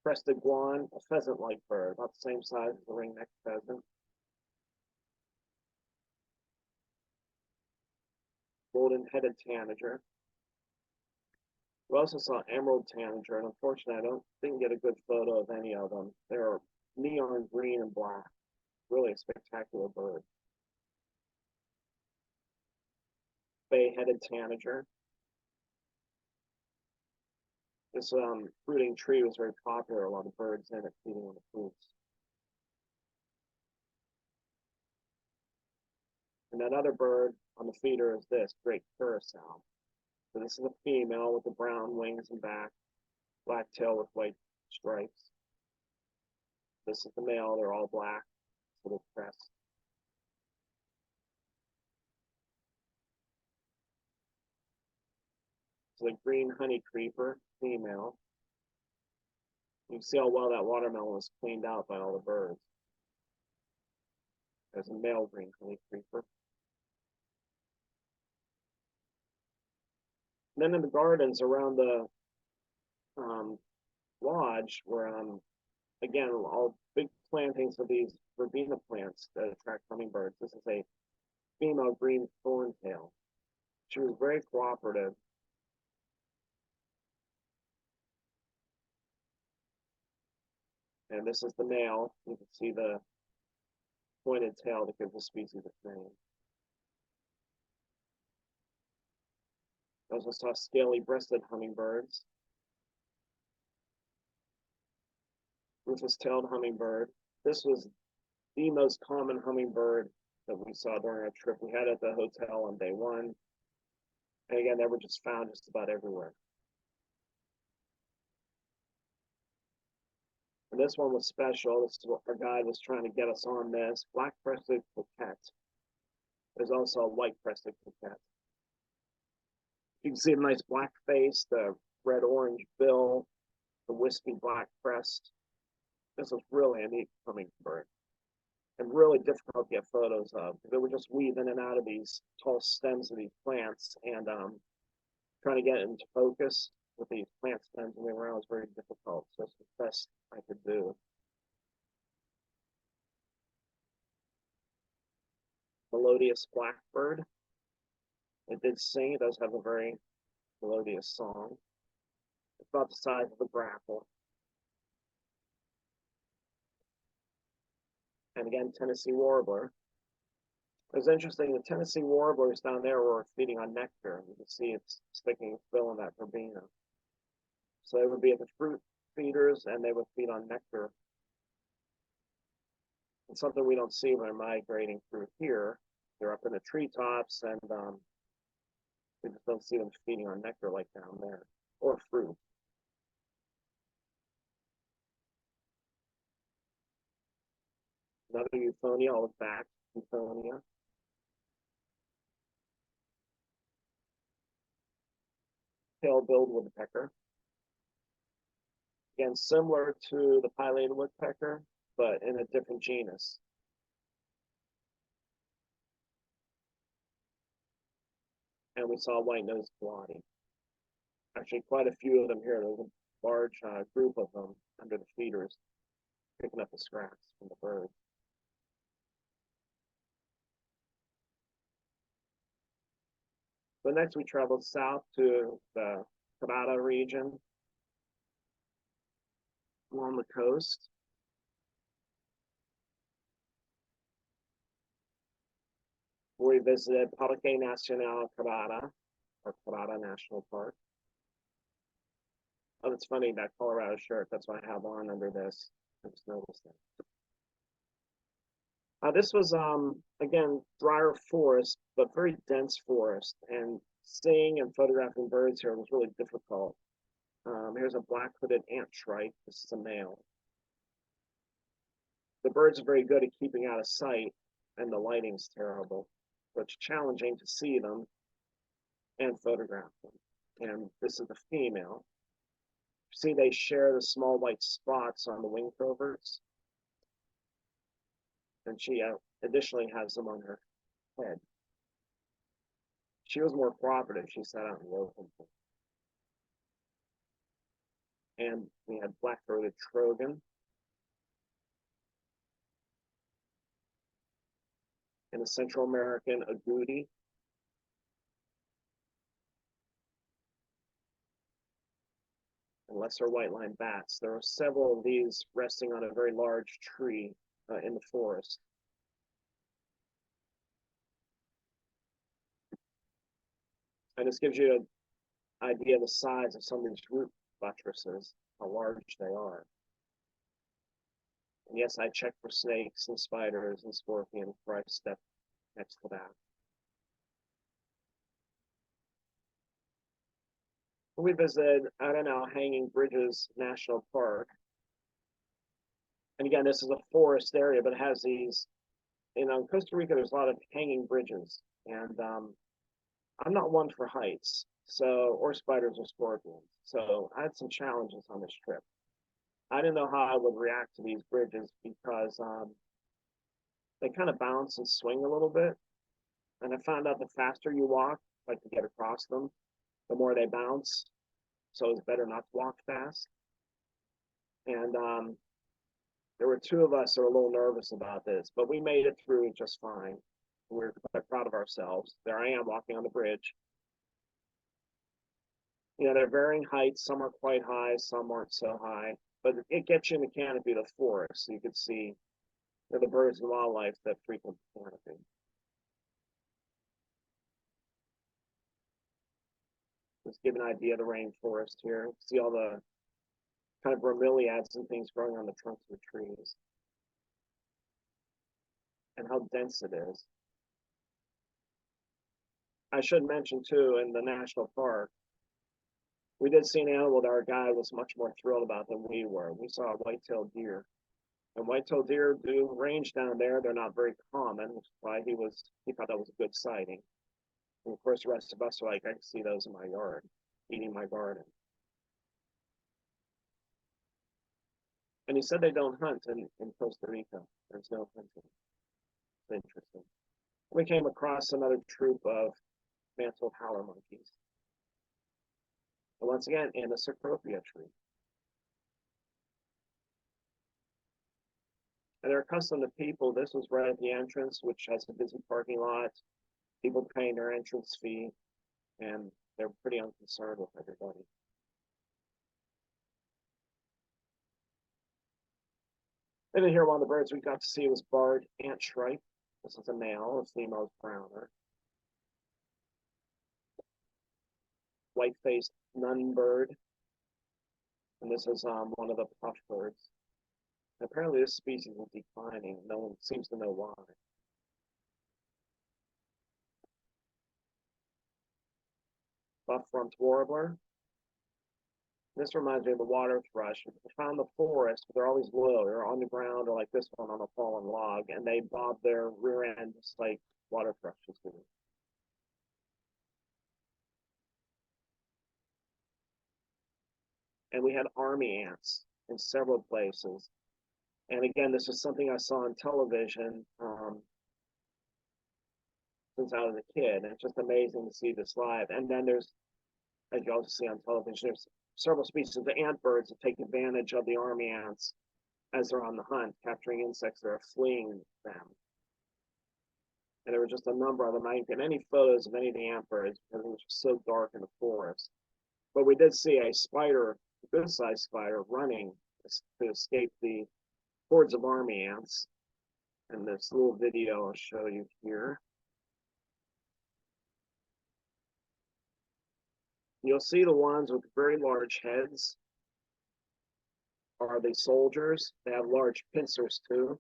Crested guan, a pheasant-like bird, about the same size as the ring-necked pheasant. Golden-headed tanager. We also saw emerald tanager, and unfortunately, didn't get a good photo of any of them. They're neon green and black. Really a spectacular bird. Bay-headed tanager. This fruiting tree was very popular. A lot of birds in it feeding on the fruits. And that other bird on the feeder is this great curassow. So this is a female with the brown wings and back, black tail with white stripes. This is the male. They're all black, little crest. So the green honey creeper, female. You can see how well that watermelon was cleaned out by all the birds. There's a male green honey creeper. And then in the gardens around the lodge were, again, all big plantings of these verbena plants that attract hummingbirds. This is a female green thorntail. She was very cooperative. And this is the male. You can see the pointed tail that gives the species its name. I also saw scaly-breasted hummingbirds. Rufous-tailed hummingbird. This was the most common hummingbird that we saw during our trip. We had it at the hotel on day 1. And again, they were just found just about everywhere. And this one was special. This is what our guide was trying to get us on this. Black-crested coquette. There's also a white-crested coquette. You can see the nice black face, the red-orange bill, the wispy black crest. This was really a neat hummingbird and really difficult to get photos of. They were just weaving in and out of these tall stems of these plants, and trying to get into focus with these plant stems moving around was very difficult. So it's the best I could do. Melodious blackbird. It did sing. It does have a very melodious song. It's about the size of a grackle. And again, Tennessee warbler. It was interesting, the Tennessee warblers down there were feeding on nectar. You can see it's sticking its bill in that verbena. So they would be at the fruit feeders and they would feed on nectar. It's something we don't see when they're migrating through here. They're up in the treetops, and we just don't see them feeding on nectar like down there, or fruit. Another euphonia, all back euphonia. Tail-billed woodpecker. Again, similar to the pileated woodpecker, but in a different genus. And we saw white-nosed kalani. Actually, quite a few of them here. There's a large group of them under the feeders, picking up the scraps from the birds. So next we traveled south to the Costa region along the coast. We visited Parque Nacional Costa, or Costa National Park. Oh, it's funny, that Colorado shirt, that's what I have on under this. I just noticed that. This was, again, drier forest, but very dense forest. And seeing and photographing birds here was really difficult. Here's a black-hooded ant shrike. This is a male. The birds are very good at keeping out of sight, and the lighting's terrible. So it's challenging to see them and photograph them. And this is the female. See, they share the small white spots on the wing coverts. And she additionally has them on her head. She was more cooperative. She sat out in the open. And we had black-throated trogon. And a Central American agouti. And lesser white-lined bats. There are several of these resting on a very large tree in the forest. And this gives you an idea of the size of some of these root buttresses, how large they are. And yes, I checked for snakes and spiders and scorpions before I stepped next to that. We visited Arenal Hanging Bridges National Park. And again, this is a forest area, but it has these, in Costa Rica, there's a lot of hanging bridges. And I'm not one for heights, or spiders or scorpions. So I had some challenges on this trip. I didn't know how I would react to these bridges because they kind of bounce and swing a little bit. And I found out the faster you walk, like to get across them, the more they bounce. So it's better not to walk fast. And there were two of us that were a little nervous about this, but we made it through just fine. We were quite proud of ourselves. There I am walking on the bridge. You know, they're varying heights. Some are quite high, some aren't so high, but it gets you in the canopy of the forest, so you can see the birds and wildlife that frequent the canopy. Just give an idea of the rainforest here. See all the kind of bromeliads and things growing on the trunks of the trees. And how dense it is. I should mention too, in the national park, we did see an animal that our guide was much more thrilled about than we were. We saw a white-tailed deer. And white-tailed deer do range down there. They're not very common, which is why he thought that was a good sighting. And of course, the rest of us are like, I can see those in my yard, eating my garden. And he said they don't hunt in Costa Rica. There's no hunting. It's interesting. We came across another troop of mantled howler monkeys. And once again, in a cecropia tree. And they're accustomed to people. This was right at the entrance, which has a busy parking lot. People paying their entrance fee, and they're pretty unconcerned with everybody. And then here, one of the birds we got to see was barred ant shrike. This is a male, the female is browner. White-faced nun bird. And this is one of the puff birds. And apparently this species is declining. No one seems to know why. Buff-rumped warbler. This reminds me of the water thrush. We found the forest, but they're always low. They're on the ground or like this one on a fallen log, and they bob their rear end just like water thrushes do. and we had army ants in several places. And again, this is something I saw on television since I was a kid, and it's just amazing to see this live. And then there's, as you also see on television, there's several species of ant birds that take advantage of the army ants as they're on the hunt, capturing insects that are fleeing them. And there were just a number of them. I didn't get any photos of any of the ant birds because it was just so dark in the forest. But we did see a spider, a good-sized spider, running to escape the hordes of army ants. And this little video I'll show you here. You'll see the ones with very large heads are the soldiers. They have large pincers too.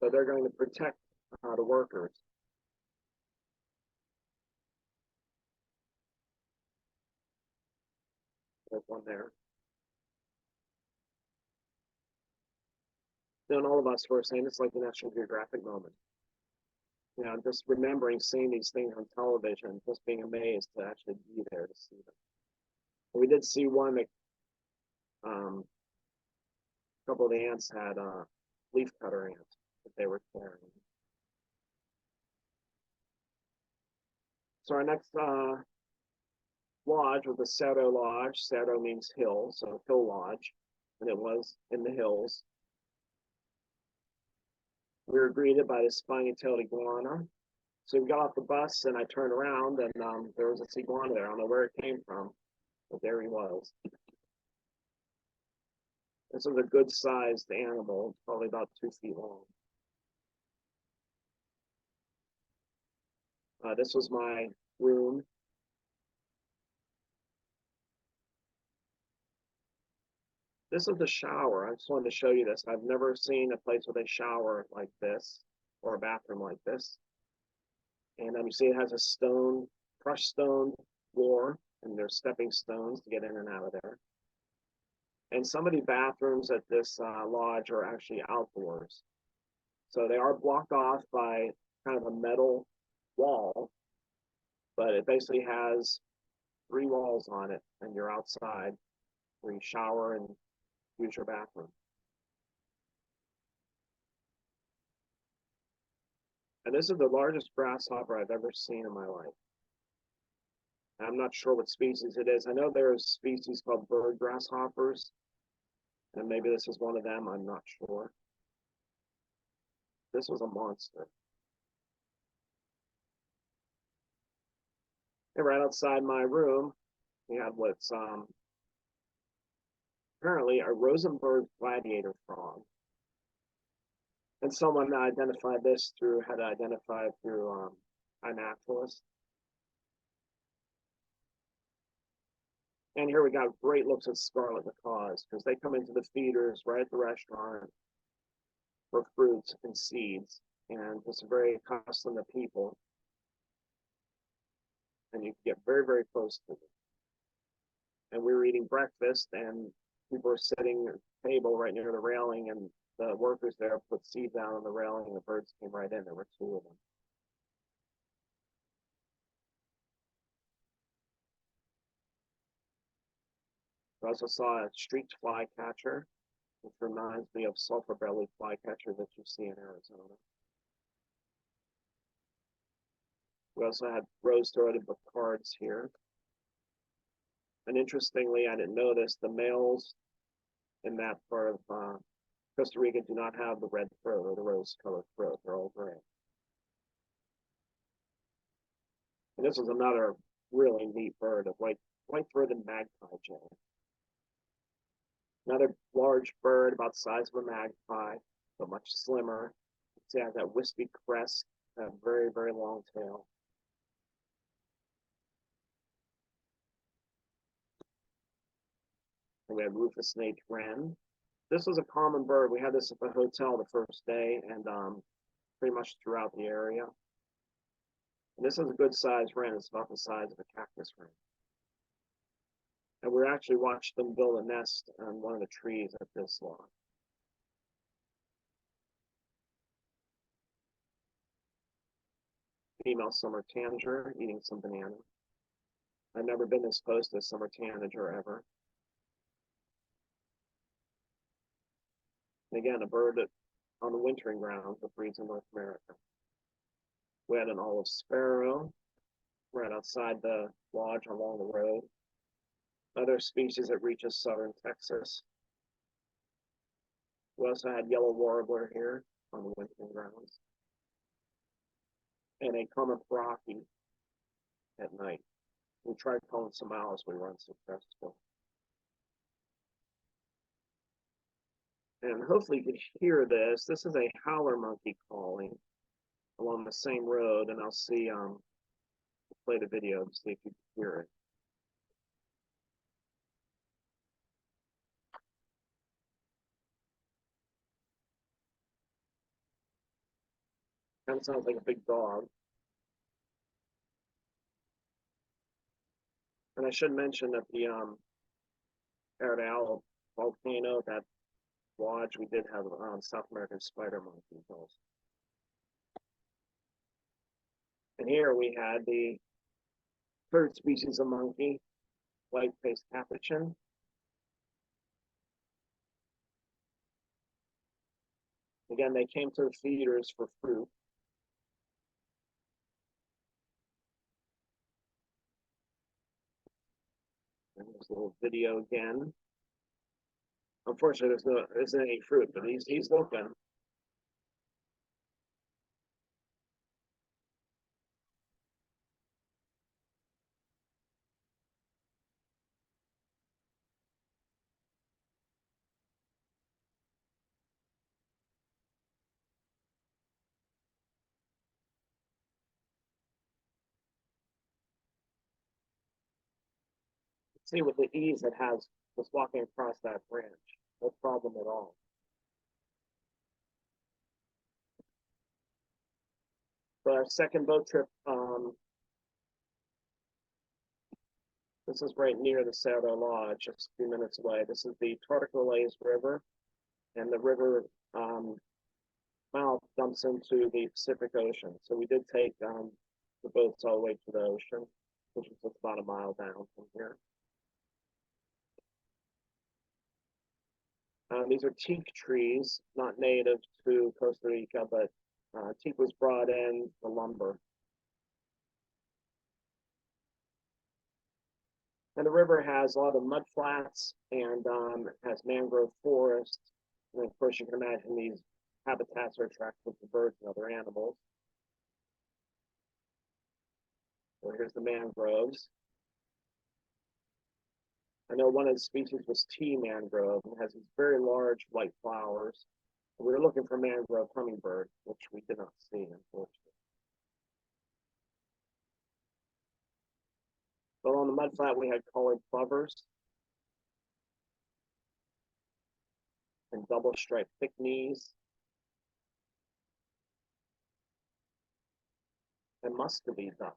So they're going to protect the workers. There's one there. Then all of us were saying it's like the National Geographic moment. You know, just remembering seeing these things on television, just being amazed to actually be there to see them. We did see one that a couple of the ants had leaf cutter ants that they were carrying. So our next lodge was the Cerro Lodge. Cerro means hill, so hill lodge, and it was in the hills. We were greeted by this spiny-tailed iguana. So we got off the bus, and I turned around, and there was a iguana there. I don't know where it came from, but there he was. This was a good-sized animal, probably about 2 feet long. This was my room. This is the shower. I just wanted to show you this. I've never seen a place with a shower like this or a bathroom like this. And you see it has a stone, crushed stone floor, and there's stepping stones to get in and out of there. And some of the bathrooms at this lodge are actually outdoors. So they are blocked off by kind of a metal wall, but it basically has 3 walls on it, and you're outside where you shower and use your bathroom. And this is the largest grasshopper I've ever seen in my life. I'm not sure what species it is. I know there's species called bird grasshoppers, and maybe this is one of them. I'm not sure. This was a monster. And right outside my room, we had what's apparently a Rosenberg gladiator frog. And someone identified this through, had identified through a naturalist. And here we got great looks at scarlet macaws because they come into the feeders right at the restaurant for fruits and seeds, and it's very accustomed to people. And you can get very, very close to them. And we were eating breakfast, and people were sitting at the table right near the railing, and the workers there put seeds out on the railing, and the birds came right in. There were 2 of them. I also saw a streaked flycatcher, which reminds me of sulfur-bellied flycatcher that you see in Arizona. We also had rose-throated bacards here. And interestingly, I didn't know this, the males in that part of Costa Rica do not have the red throat or the rose-colored throat. They're all gray. And this is another really neat bird, a white-throated magpie jay. Another large bird about the size of a magpie, but much slimmer. See, it has that wispy crest, that very, very long tail. And we have rufous-snake wren. This was a common bird. We had this at the hotel the first day, and pretty much throughout the area. And this is a good-sized wren. It's about the size of a cactus wren. And we actually watched them build a nest on one of the trees at this lodge. Female summer tanager eating some banana. I've never been this close to a summer tanager ever. And again, a bird that on the wintering grounds that breeds in North America. We had an olive sparrow right outside the lodge along the road. Other species that reaches southern Texas. We also had yellow warbler here on the wintering grounds. And a common rocky at night. We tried calling some owls, we were unsuccessful. And hopefully you can hear this. This is a howler monkey calling along the same road, and I'll see play the video to see if you can hear it. Kind of sounds like a big dog. And I should mention that the Arid Owl volcano, that lodge, we did have South American spider monkeys also. And here we had the third species of monkey, white-faced capuchin. Again, they came to the feeders for fruit. And there's a little video again. Unfortunately, there isn't any fruit, but he's looking. See with the ease it has just walking across that branch. No problem at all. So our second boat trip, this is right near the Cerro Lodge, just a few minutes away. This is the Tortocoles River, and the river mouth dumps into the Pacific Ocean. So we did take the boats all the way to the ocean, which is just about a mile down from here. These are teak trees, not native to Costa Rica, but teak was brought in for lumber. And the river has a lot of mud flats and has mangrove forests. And of course, you can imagine these habitats are attractive to birds and other animals. So here's the mangroves. I know one of the species was tea mangrove and has these very large white flowers. We were looking for mangrove hummingbird, which we did not see, unfortunately. But on the mud flat, we had colored plovers and double striped pygmies and muscovy duck,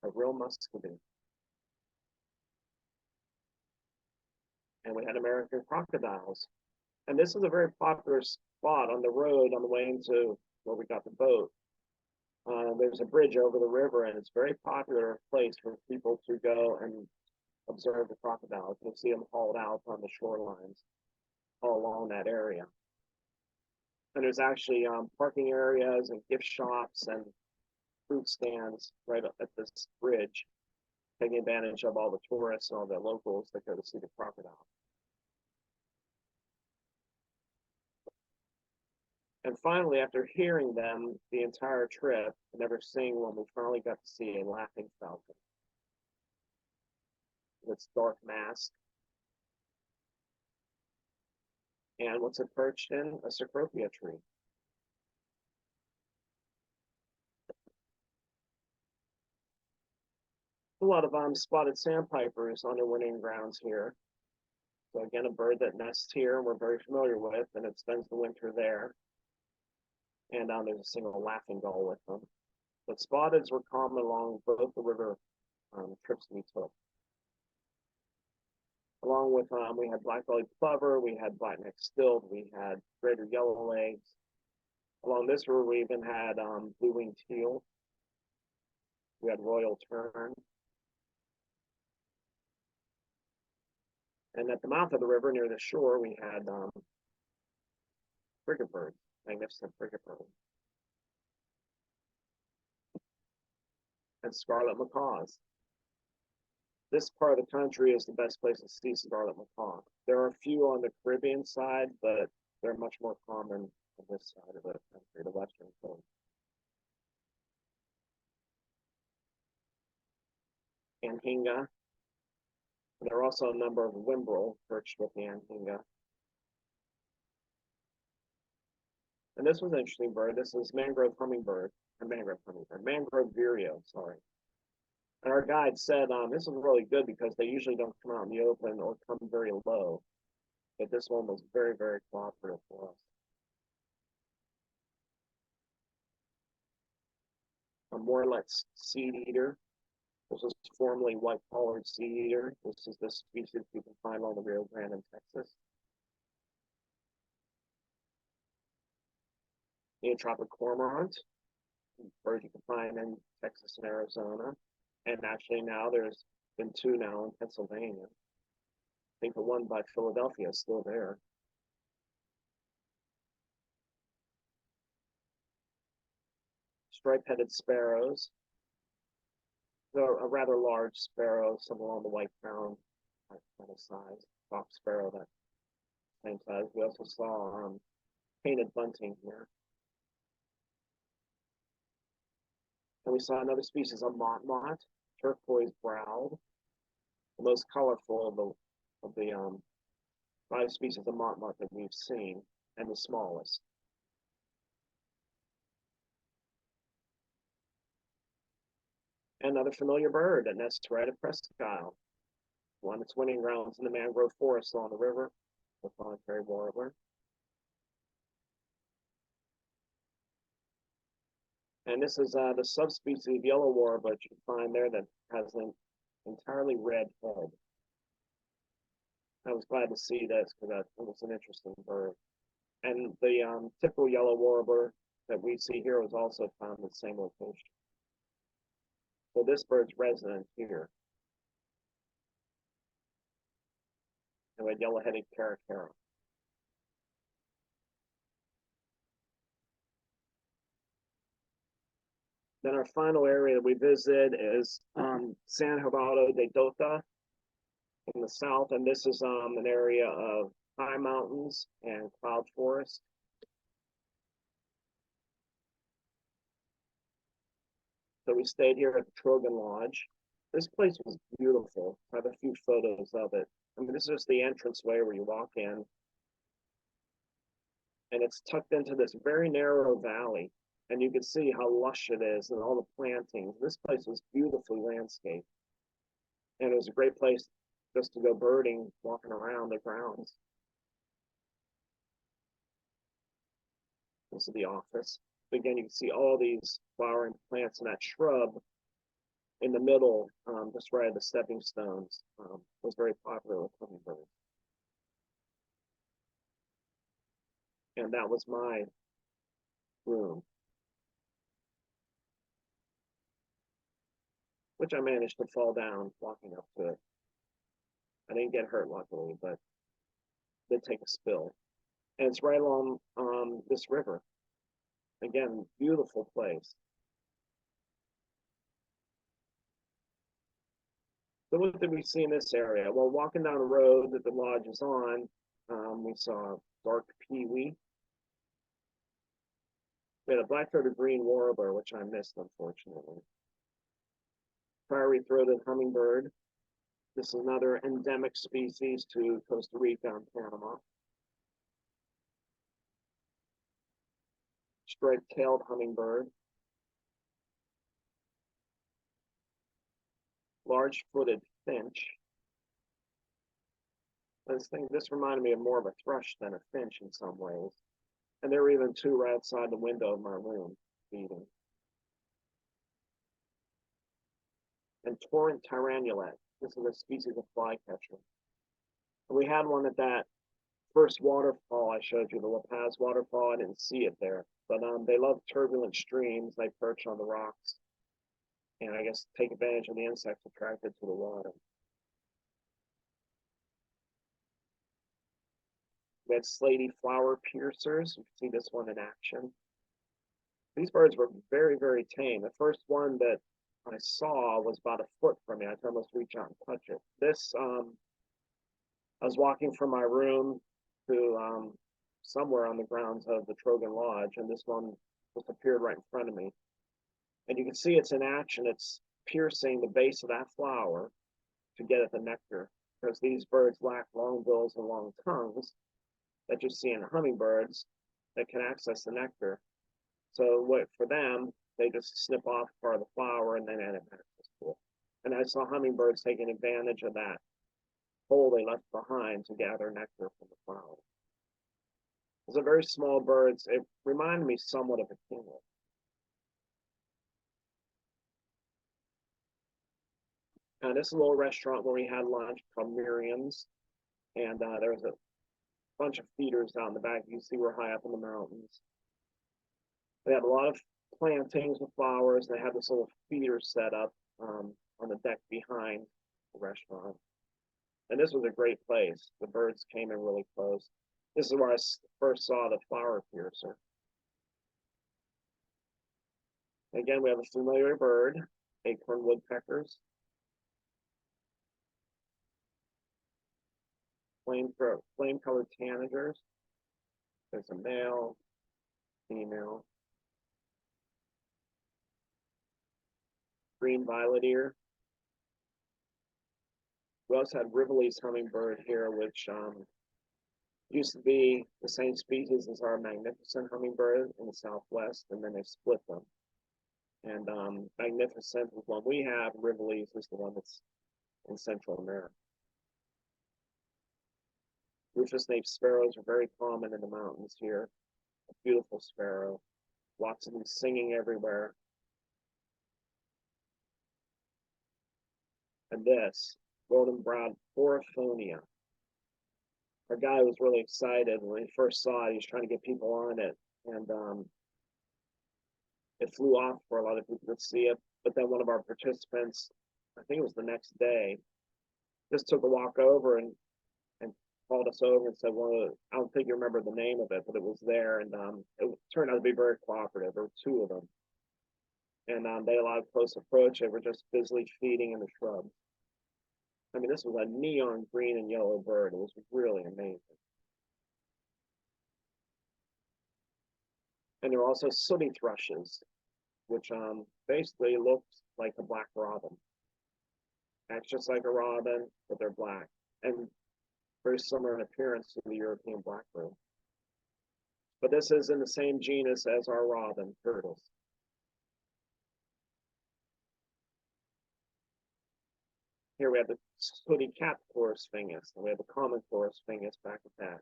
a real muscovy. And we had American crocodiles. And this is a very popular spot on the road on the way into where we got the boat. There's a bridge over the river, and it's a very popular place for people to go and observe the crocodiles. You'll see them hauled out on the shorelines all along that area. And there's actually parking areas and gift shops and fruit stands right up at this bridge, taking advantage of all the tourists and all the locals that go to see the crocodile. And finally, after hearing them the entire trip, and never seeing one, we finally got to see a laughing falcon with its dark mask. And what's it perched in? A cecropia tree. A lot of spotted sandpipers on the wintering grounds here. So again, a bird that nests here and we're very familiar with, and it spends the winter there. And there's a single laughing gull with them. But spotteds were common along both the river trips we took. Along with, we had black-bellied plover, we had black-necked stilt, we had greater yellowlegs. Along this river, we even had blue-winged teal. We had royal tern. And at the mouth of the river, near the shore, we had frigate birds, magnificent frigate birds, and scarlet macaws. This part of the country is the best place to see scarlet macaw. There are a few on the Caribbean side, but they're much more common on this side of the country, the western coast. Anhinga. There are also a number of whimbrel perched with the anhinga. And this was an interesting bird. This is mangrove vireo, sorry. And our guide said this is really good because they usually don't come out in the open or come very low. But this one was very, very cooperative for us. A Morlet's seed eater. This was formerly white-collared seed eater. This is the species you can find on the Rio Grande in Texas. Neotropic cormorant, birds you can find in Texas and Arizona. And actually now there's been two now in Pennsylvania. I think the one by Philadelphia is still there. Stripe-headed sparrows. They're a rather large sparrow, some along the white crown kind of size. Fox sparrow, that same size. We also saw painted bunting here. And we saw another species of motmot, turquoise browed, the most colorful of the 5 species of motmot that we've seen, and the smallest. Another familiar bird that nests right at Presque Isle. One its winting grounds in the mangrove forest along the river, the solitary warbler. And this is the subspecies of yellow warbler that you find there that has an entirely red head. I was glad to see this because it was an interesting bird. And the typical yellow warbler that we see here was also found in the same location. So this bird's resident here. And we had yellow-headed caracara. Then our final area that we visited is San Gerardo de Dota in the south, and this is an area of high mountains and cloud forest. So we stayed here at the Trogan Lodge. This place was beautiful. I have a few photos of it. I mean, this is just the entranceway where you walk in. And it's tucked into this very narrow valley. And you can see how lush it is and all the plantings. This place was beautifully landscaped. And it was a great place just to go birding, walking around the grounds. This is the office. Again, you can see all these flowering plants and that shrub in the middle, just right at the stepping stones, was very popular with hummingbirds. And that was my room, which I managed to fall down walking up to it. I didn't get hurt, luckily, but did take a spill. And it's right along this river. Again, beautiful place. So what did we see in this area? Well, walking down the road that the lodge is on, we saw dark peewee. We had a black-throated green warbler, which I missed, unfortunately. Prairie-throated hummingbird. This is another endemic species to Costa Rica and Panama. Striped-tailed hummingbird. Large-footed finch. This reminded me of more of a thrush than a finch in some ways. And there were even 2 right outside the window of my room feeding. And torrent tyrannulet. This is a species of flycatcher. And we had one at that first waterfall I showed you, the La Paz waterfall. I didn't see it there, but they love turbulent streams. They perch on the rocks, and I guess take advantage of the insects attracted to the water. We had slaty flower piercers. You can see this one in action. These birds were very, very tame. The first one that I saw was about a foot from me. I could almost reach out and touch it. This, I was walking from my room to somewhere on the grounds of the Trogan Lodge, and this one just appeared right in front of me. And you can see it's in action. It's piercing the base of that flower to get at the nectar, because these birds lack long bills and long tongues that you see in hummingbirds that can access the nectar. So what for them, they just snip off part of the flower and then add it back to the school. And I saw hummingbirds taking advantage of that hole they left behind to gather nectar from the flower. It's a very small birds. It reminded me somewhat of a kinglet. This is a little restaurant where we had lunch called Miriam's, and there was a bunch of feeders out in the back. You see we're high up in the mountains. They had a lot of plantings with flowers. They had this little feeder set up on the deck behind the restaurant. And this was a great place. The birds came in really close. This is where I first saw the flower piercer. Again, we have a familiar bird, acorn woodpeckers. Flame-colored tanagers. There's a male, female. Green violet ear. We also had Rivoli's hummingbird here, which used to be the same species as our magnificent hummingbird in the Southwest, and then they split them. And magnificent is one we have. Rivoli's is the one that's in Central America. Rufous-naped sparrows are very common in the mountains here. A beautiful sparrow. Lots of them singing everywhere. And this, golden-browed Oriphonia. Our guy was really excited when he first saw it. He was trying to get people on it, and it flew off for a lot of people to see it. But then one of our participants, I think it was the next day, just took a walk over and called us over and said, well, I don't think you remember the name of it, but it was there. And it turned out to be very cooperative. There were two of them. And they allowed close approach. They were just busily feeding in the shrubs. I mean, this was a neon green and yellow bird. It was really amazing. And there were also sooty thrushes, which basically looked like a black robin. Acts just like a robin, but they're black. And very similar in appearance to the European blackbird. But this is in the same genus as our robin, turtles. Here we have the sooty cap chorus fingus, and we have the common chorus fingus back at that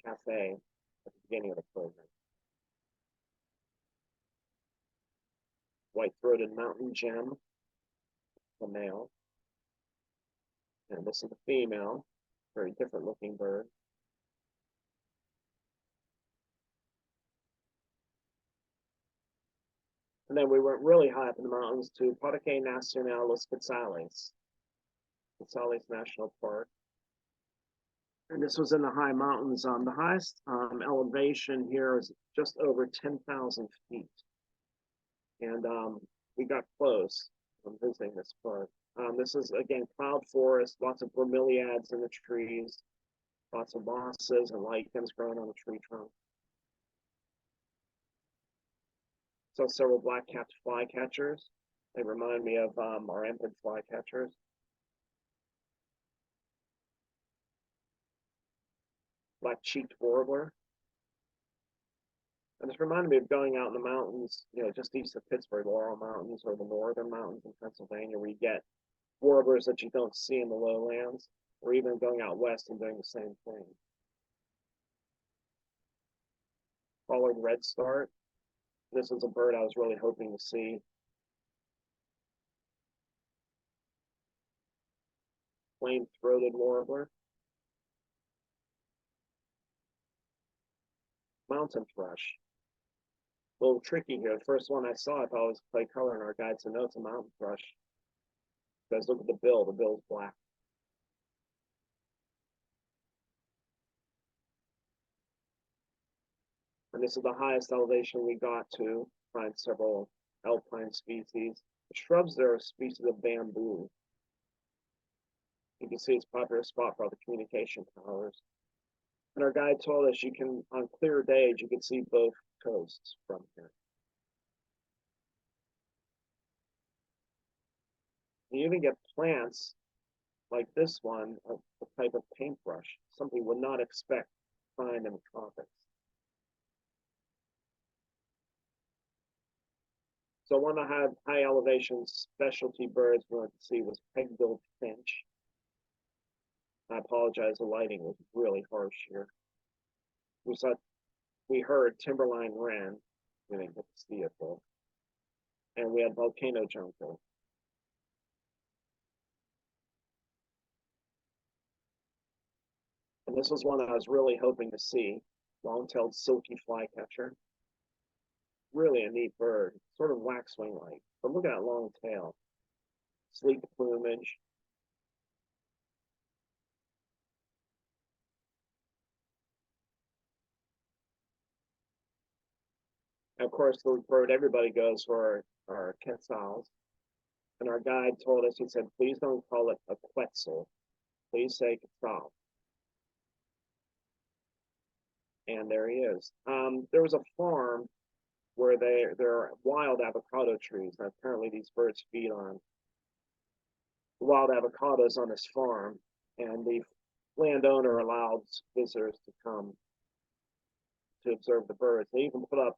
cafe at the beginning of the program. White-throated mountain gem, the male. And this is the female, very different looking bird. And then we went really high up in the mountains to Parque Nacional Los Quetzales, Quetzales National Park. And this was in the high mountains. The highest elevation here is just over 10,000 feet. And we got close from visiting this park. This is, again, cloud forest, lots of bromeliads in the trees, lots of mosses and lichens growing on the tree trunk. So several black-capped flycatchers. They remind me of our emperor flycatchers. Black-cheeked warbler. And this reminded me of going out in the mountains, just east of Pittsburgh, Laurel Mountains or the northern mountains in Pennsylvania, where you get warblers that you don't see in the lowlands, or even going out west and doing the same thing. Collared redstart. This is a bird I was really hoping to see. Plain-throated warbler. Mountain thrush. A little tricky here. The first one I saw, I thought it was clay color, and our guide said, no, it's a mountain thrush. Because look at the bill. The bill's black. And this is the highest elevation we got to find several alpine species. The shrubs there are species of bamboo. You can see it's a popular spot for all the communication towers. And our guide told us you can, on clear days, you can see both coasts from here. You even get plants like this one, a type of paintbrush, something you would not expect to find in the tropics. So one of the high elevation specialty birds we went to see was peg-billed finch. I apologize, the lighting was really harsh here. We heard timberline wren. We didn't get to see it though. And we had volcano junco. And this was one I was really hoping to see, long-tailed silky flycatcher. Really a neat bird, sort of waxwing-like. But look at that long tail, sleek plumage. And of course, the bird everybody goes for are quetzals. And our guide told us, he said, please don't call it a quetzal. Please say quetzal. And there he is. There was a farm where there are wild avocado trees. And apparently these birds feed on wild avocados on this farm. And the landowner allowed visitors to come to observe the birds. They even put up,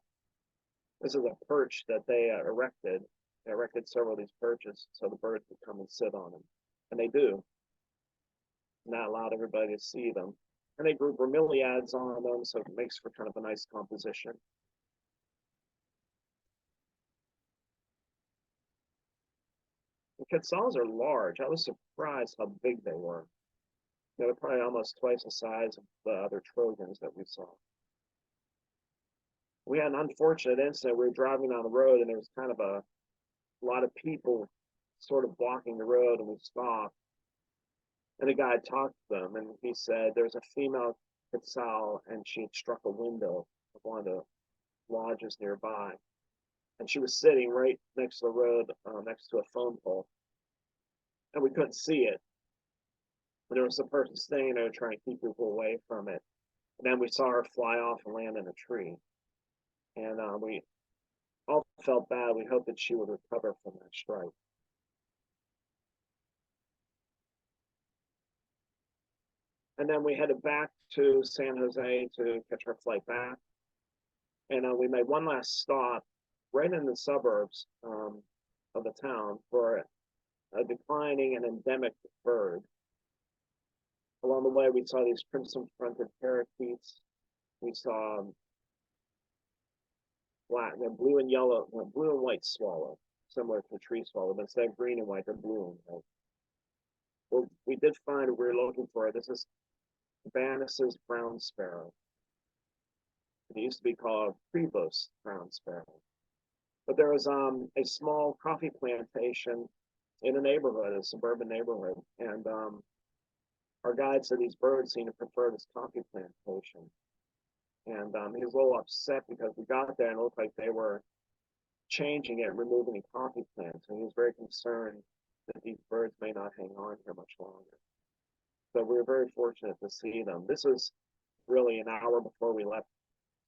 this is a perch that they erected. They erected several of these perches so the birds would come and sit on them. And they do. And that allowed everybody to see them. And they grew bromeliads on them, so it makes for kind of a nice composition. The quetzals are large. I was surprised how big they were. They were probably almost twice the size of the other trogons that we saw. We had an unfortunate incident. We were driving down the road, and there was kind of a lot of people sort of blocking the road, and we stopped. And the guy talked to them, and he said there's a female quetzal, and she had struck a window of one of the lodges nearby. And she was sitting right next to the road, next to a phone pole. And we couldn't see it. And there was a person staying there trying to keep people away from it. And then we saw her fly off and land in a tree. And we all felt bad. We hoped that she would recover from that strike. And then we headed back to San Jose to catch our flight back. And we made one last stop right in the suburbs of the town for a declining and endemic bird. Along the way, we saw these crimson-fronted parakeets. We saw blue and white swallow, similar to a tree swallow, but instead of green and white, they're blue and white. Well, we did find what we were looking for. This is Bannis's brown sparrow. It used to be called Prevost brown sparrow. But there was a small coffee plantation in a neighborhood, a suburban neighborhood, and our guide said these birds seem to prefer this coffee plantation. And he was a little upset because we got there and it looked like they were changing it, removing the coffee plants, and he was very concerned that these birds may not hang on here much longer. So we were very fortunate to see them. This was really an hour before we left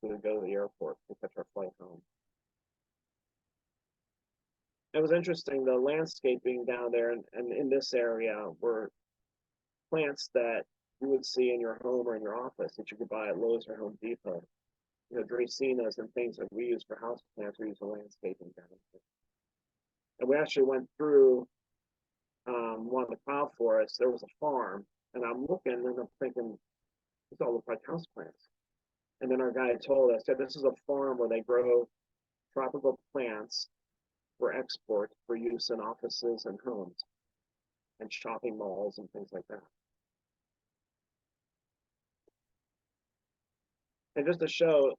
to go to the airport to catch our flight home. It was interesting, the landscaping down there and in this area were plants that you would see in your home or in your office that you could buy at Lowe's or Home Depot. You know, dracaenas and things that we use for house plants, we use for landscaping down there. And we actually went through one of the cloud forests. There was a farm, and I'm looking and I'm thinking, these all look like house plants. And then our guide told us that this is a farm where they grow tropical plants for export for use in offices and homes and shopping malls and things like that. And just to show,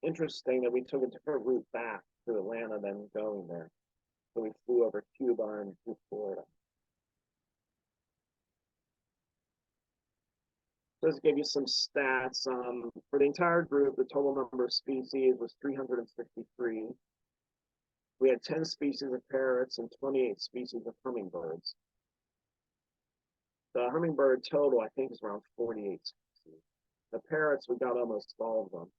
interesting that we took a different route back to Atlanta than going there. So we flew over Cuba and through Florida. Just give you some stats. For the entire group, the total number of species was 353. We had 10 species of parrots and 28 species of hummingbirds. The hummingbird total, I think, is around 48 species. The parrots, we got almost all of them.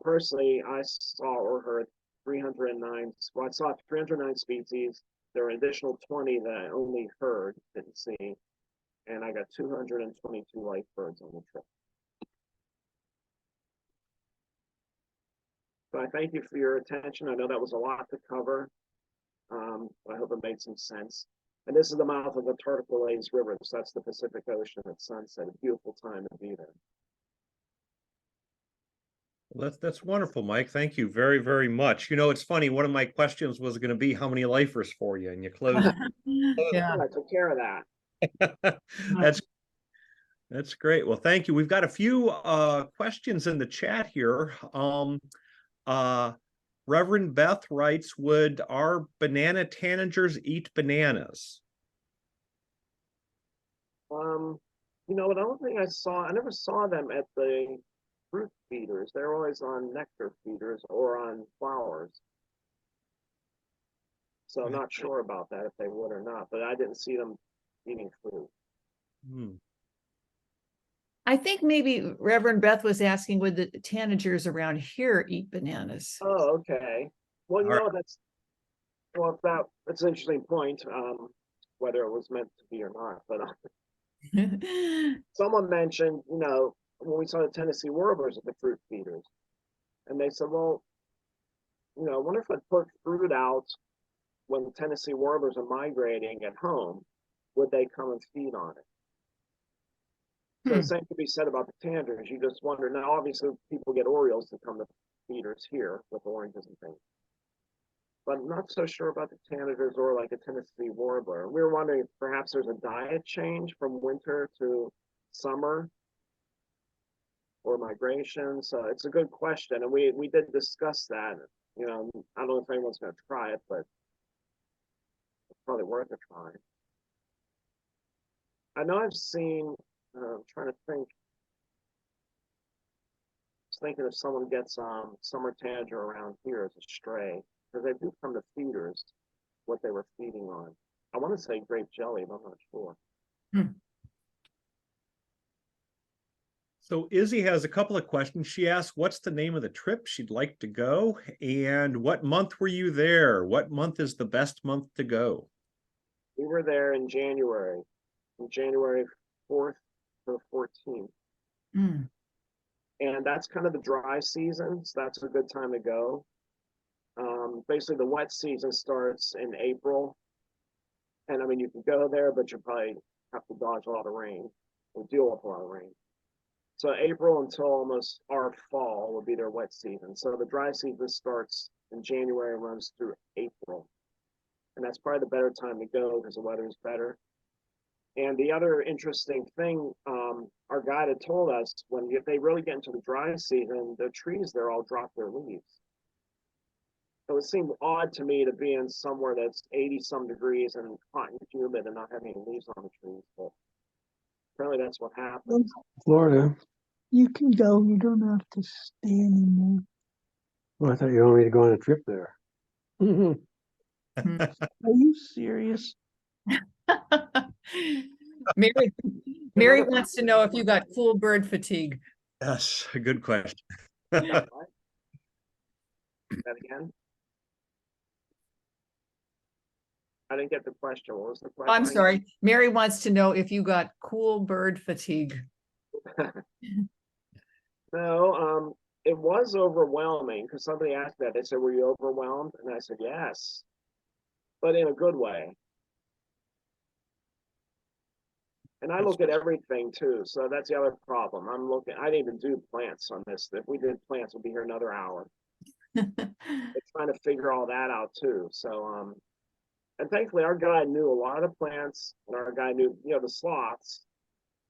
Personally, I saw or heard 309. Well, I saw 309 species. There were an additional 20 that I only heard, didn't see, and I got 222 life birds on the trip. So I thank you for your attention. I know that was a lot to cover. I hope it made some sense. And this is the mouth of the Turquoise River. So that's the Pacific Ocean at sunset. A beautiful time to be there. Well, that's wonderful, Mike. Thank you very, very much. You know, it's funny. One of my questions was going to be how many lifers for you, and you closed. Yeah. I took care of that. That's great. Well, thank you. We've got a few questions in the chat here. Reverend Beth writes, would our banana tanagers eat bananas? You know, the only thing I never saw them at the fruit feeders. They're always on nectar feeders or on flowers. So I'm not sure about that if they would or not, but I didn't see them eating fruit. I think maybe Reverend Beth was asking, would the tanagers around here eat bananas? Oh, okay. Well, you know, that's an interesting point, whether it was meant to be or not. But someone mentioned, you know, when we saw the Tennessee warblers at the fruit feeders, and they said, well, you know, I wonder if I'd put fruit out when the Tennessee warblers are migrating at home, would they come and feed on it? So the same could be said about the tanagers. You just wonder. Now, obviously, people get orioles to come to feeders here with oranges and things. But I'm not so sure about the tanagers or like a Tennessee warbler. We were wondering if perhaps there's a diet change from winter to summer or migration. So it's a good question. And we did discuss that. You know, I don't know if anyone's going to try it, but it's probably worth a try. I know I've seen, I'm trying to think, I was thinking if someone gets summer tanager around here as a stray, because they do come to feeders, what they were feeding on. I want to say grape jelly, but I'm not sure. So Izzy has a couple of questions. She asked, what's the name of the trip she'd like to go? And what month were you there? What month is the best month to go? We were there in January, from January 4th to the 14th. And that's kind of the dry season, so that's a good time to go. Basically, the wet season starts in April. And I mean, you can go there, but you probably have to dodge a lot of rain or deal with a lot of rain. So April until almost our fall will be their wet season. So the dry season starts in January and runs through April. And that's probably the better time to go because the weather is better. And the other interesting thing, our guide had told us, if they really get into the dry season, the trees there all drop their leaves. So it seemed odd to me to be in somewhere that's 80 some degrees and hot and humid and not having any leaves on the trees. But apparently that's what happens. Florida. You can go. You don't have to stay anymore. Well, I thought you wanted me to go on a trip there. Are you serious? Mary wants to know if you got cool bird fatigue. Yes, a good question. That again? I didn't get the question. What was the question? I'm sorry. Mary wants to know if you got cool bird fatigue. No, it was overwhelming because somebody asked that. They said, were you overwhelmed? And I said, yes, but in a good way. And I look at everything too. So that's the other problem. I didn't even do plants on this. If we did plants, we'll be here another hour. It's trying to figure all that out too. So, and thankfully our guy knew a lot of plants and our guy knew, you know, the sloths.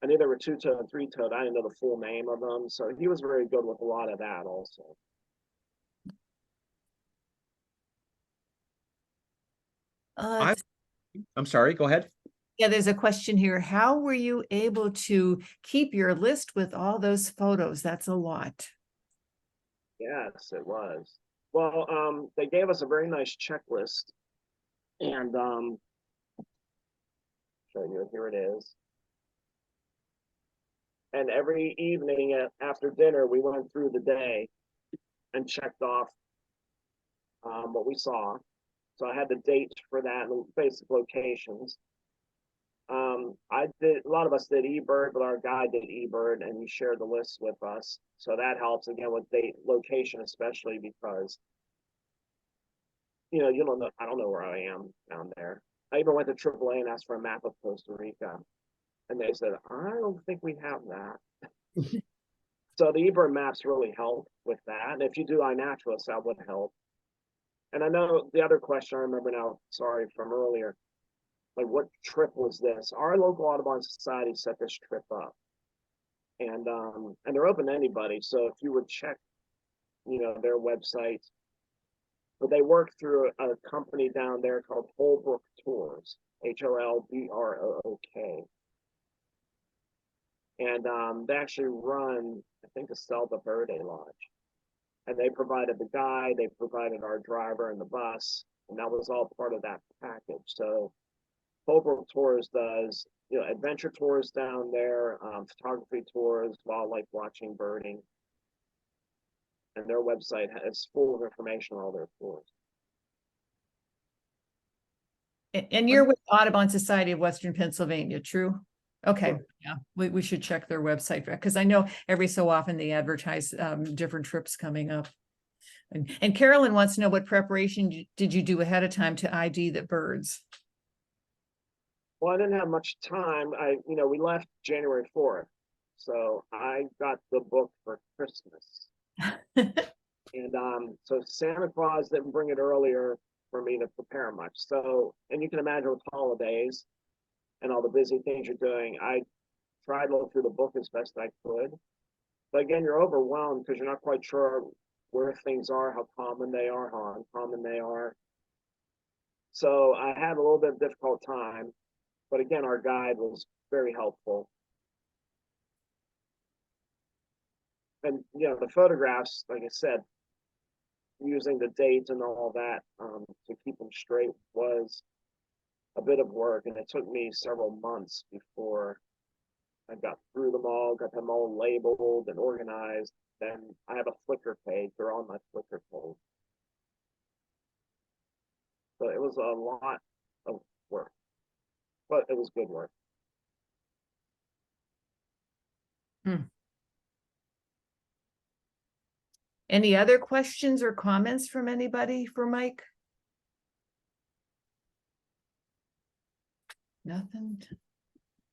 I knew there were 2-toed and 3-toed. I didn't know the full name of them. So he was very good with a lot of that also. I'm sorry, go ahead. Yeah, there's a question here. How were you able to keep your list with all those photos? That's a lot. Yes, it was. Well, they gave us a very nice checklist, and show you, here it is. And every evening after dinner, we went through the day and checked off what we saw. So I had the dates for that and basic locations. I did, a lot of us did eBird, but our guy did eBird, and he shared the list with us. So that helps again with date, location, especially because you don't know. I don't know where I am down there. I even went to AAA and asked for a map of Costa Rica, and they said, I don't think we have that. So the eBird maps really help with that. And if you do iNaturalist, that would help. And I know the other question I remember now, sorry, from earlier, like what trip was this? Our local Audubon Society set this trip up. And they're open to anybody. So if you would check, their website, but they work through a company down there called Holbrook Tours, HOLBROOK. And they actually run, I think, the Selva Verde Lodge. And they provided the guide, they provided our driver and the bus, and that was all part of that package. So Holbrook Tours does, adventure tours down there, photography tours, wildlife watching, birding. And their website is full of information on all their tours. And you're with Audubon Society of Western Pennsylvania, true? Okay, Sure. yeah, we should check their website because I know every so often they advertise different trips coming up. And Carolyn wants to know what preparation did you do ahead of time to ID the birds? Well, I didn't have much time. We left January 4th. So I got the book for Christmas. And so Santa Claus didn't bring it earlier for me to prepare much. So, and you can imagine with holidays and all the busy things you're doing, I tried to look through the book as best I could. But again, you're overwhelmed because you're not quite sure where things are, how common they are, how uncommon they are. So I had a little bit of difficult time, but again, our guide was very helpful. And, the photographs, like I said, using the dates and all that to keep them straight was a bit of work. And it took me several months before I got through them all, got them all labeled and organized. Then I have a Flickr page. They're on my Flickr page. So it was a lot of work, but it was good work. Any other questions or comments from anybody for Mike? Nothing.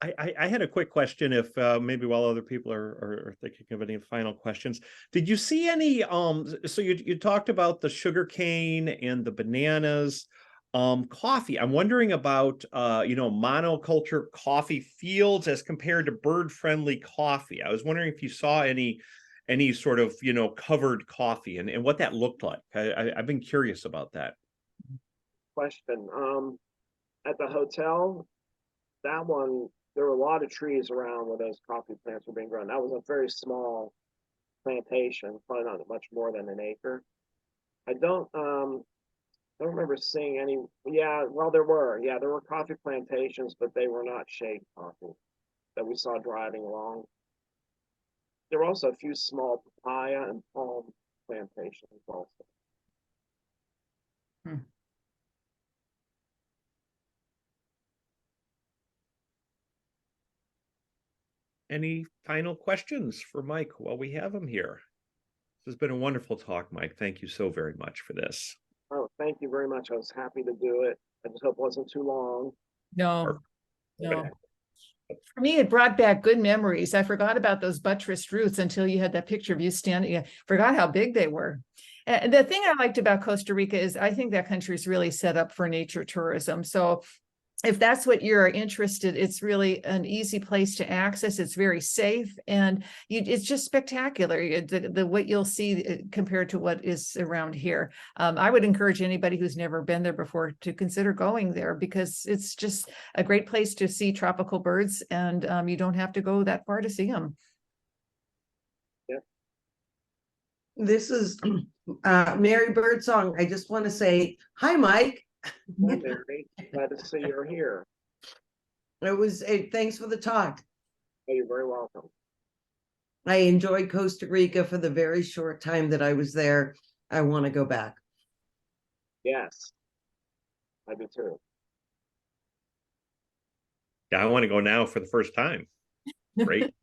I had a quick question if maybe while other people are thinking of any final questions. Did you see any, so you talked about the sugar cane and the bananas, coffee. I'm wondering about, monoculture coffee fields as compared to bird-friendly coffee. I was wondering if you saw any sort of, covered coffee and what that looked like. I've been curious about that. Question. At the hotel, that one, there were a lot of trees around where those coffee plants were being grown. That was a very small plantation, probably not much more than an acre. I don't remember seeing any. Yeah, well, there were coffee plantations, but they were not shade coffee that we saw driving along. There were also a few small papaya and palm plantations also. Any final questions for Mike while we have him here? This has been a wonderful talk, Mike. Thank you so very much for this. Oh, thank you very much. I was happy to do it. I just hope it wasn't too long. No. For me, it brought back good memories. I forgot about those buttressed roots until you had that picture of you standing. I forgot how big they were. And the thing I liked about Costa Rica is I think that country is really set up for nature tourism. So if that's what you're interested, it's really an easy place to access. It's very safe, and it's just spectacular. The what you'll see compared to what is around here. I would encourage anybody who's never been there before to consider going there, because it's just a great place to see tropical birds, and you don't have to go that far to see them. This is Mary Birdsong. I just want to say hi, Mike. Hi, Mary. Glad to see you're here. Thanks for the talk. Oh, you're very welcome. I enjoyed Costa Rica for the very short time that I was there. I want to go back. Yes, I do too. Yeah, I want to go now for the first time. Great.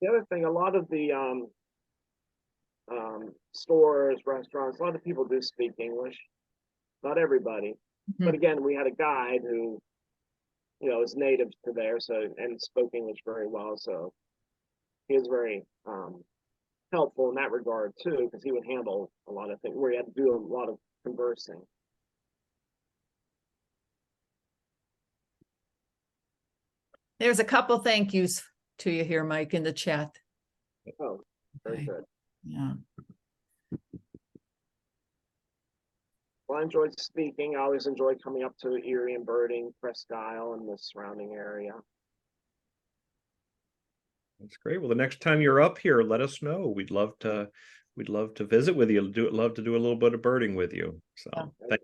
The other thing, a lot of the stores, restaurants, a lot of people do speak English. Not everybody, but again, we had a guide who, is native to there, so and spoke English very well. So he was very helpful in that regard too, because he would handle a lot of things where he had to do a lot of conversing. There's a couple thank yous to you here, Mike, in the chat. Oh, very Okay. good. Yeah. Well, I enjoyed speaking. I always enjoy coming up to Erie and birding, Presque Isle, and the surrounding area. That's great. Well, the next time you're up here, let us know. We'd love to visit with you. Love to do a little bit of birding with you. So I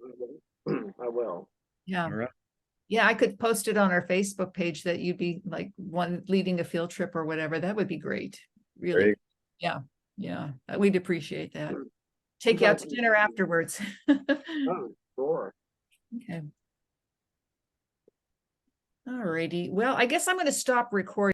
will. Yeah. all right. Yeah, I could post it on our Facebook page that you'd be like one leading a field trip or whatever. That would be great. Really. Great. Yeah. Yeah. We'd appreciate that. Take you out to dinner afterwards. Oh, sure. Okay. All righty. Well, I guess I'm going to stop recording.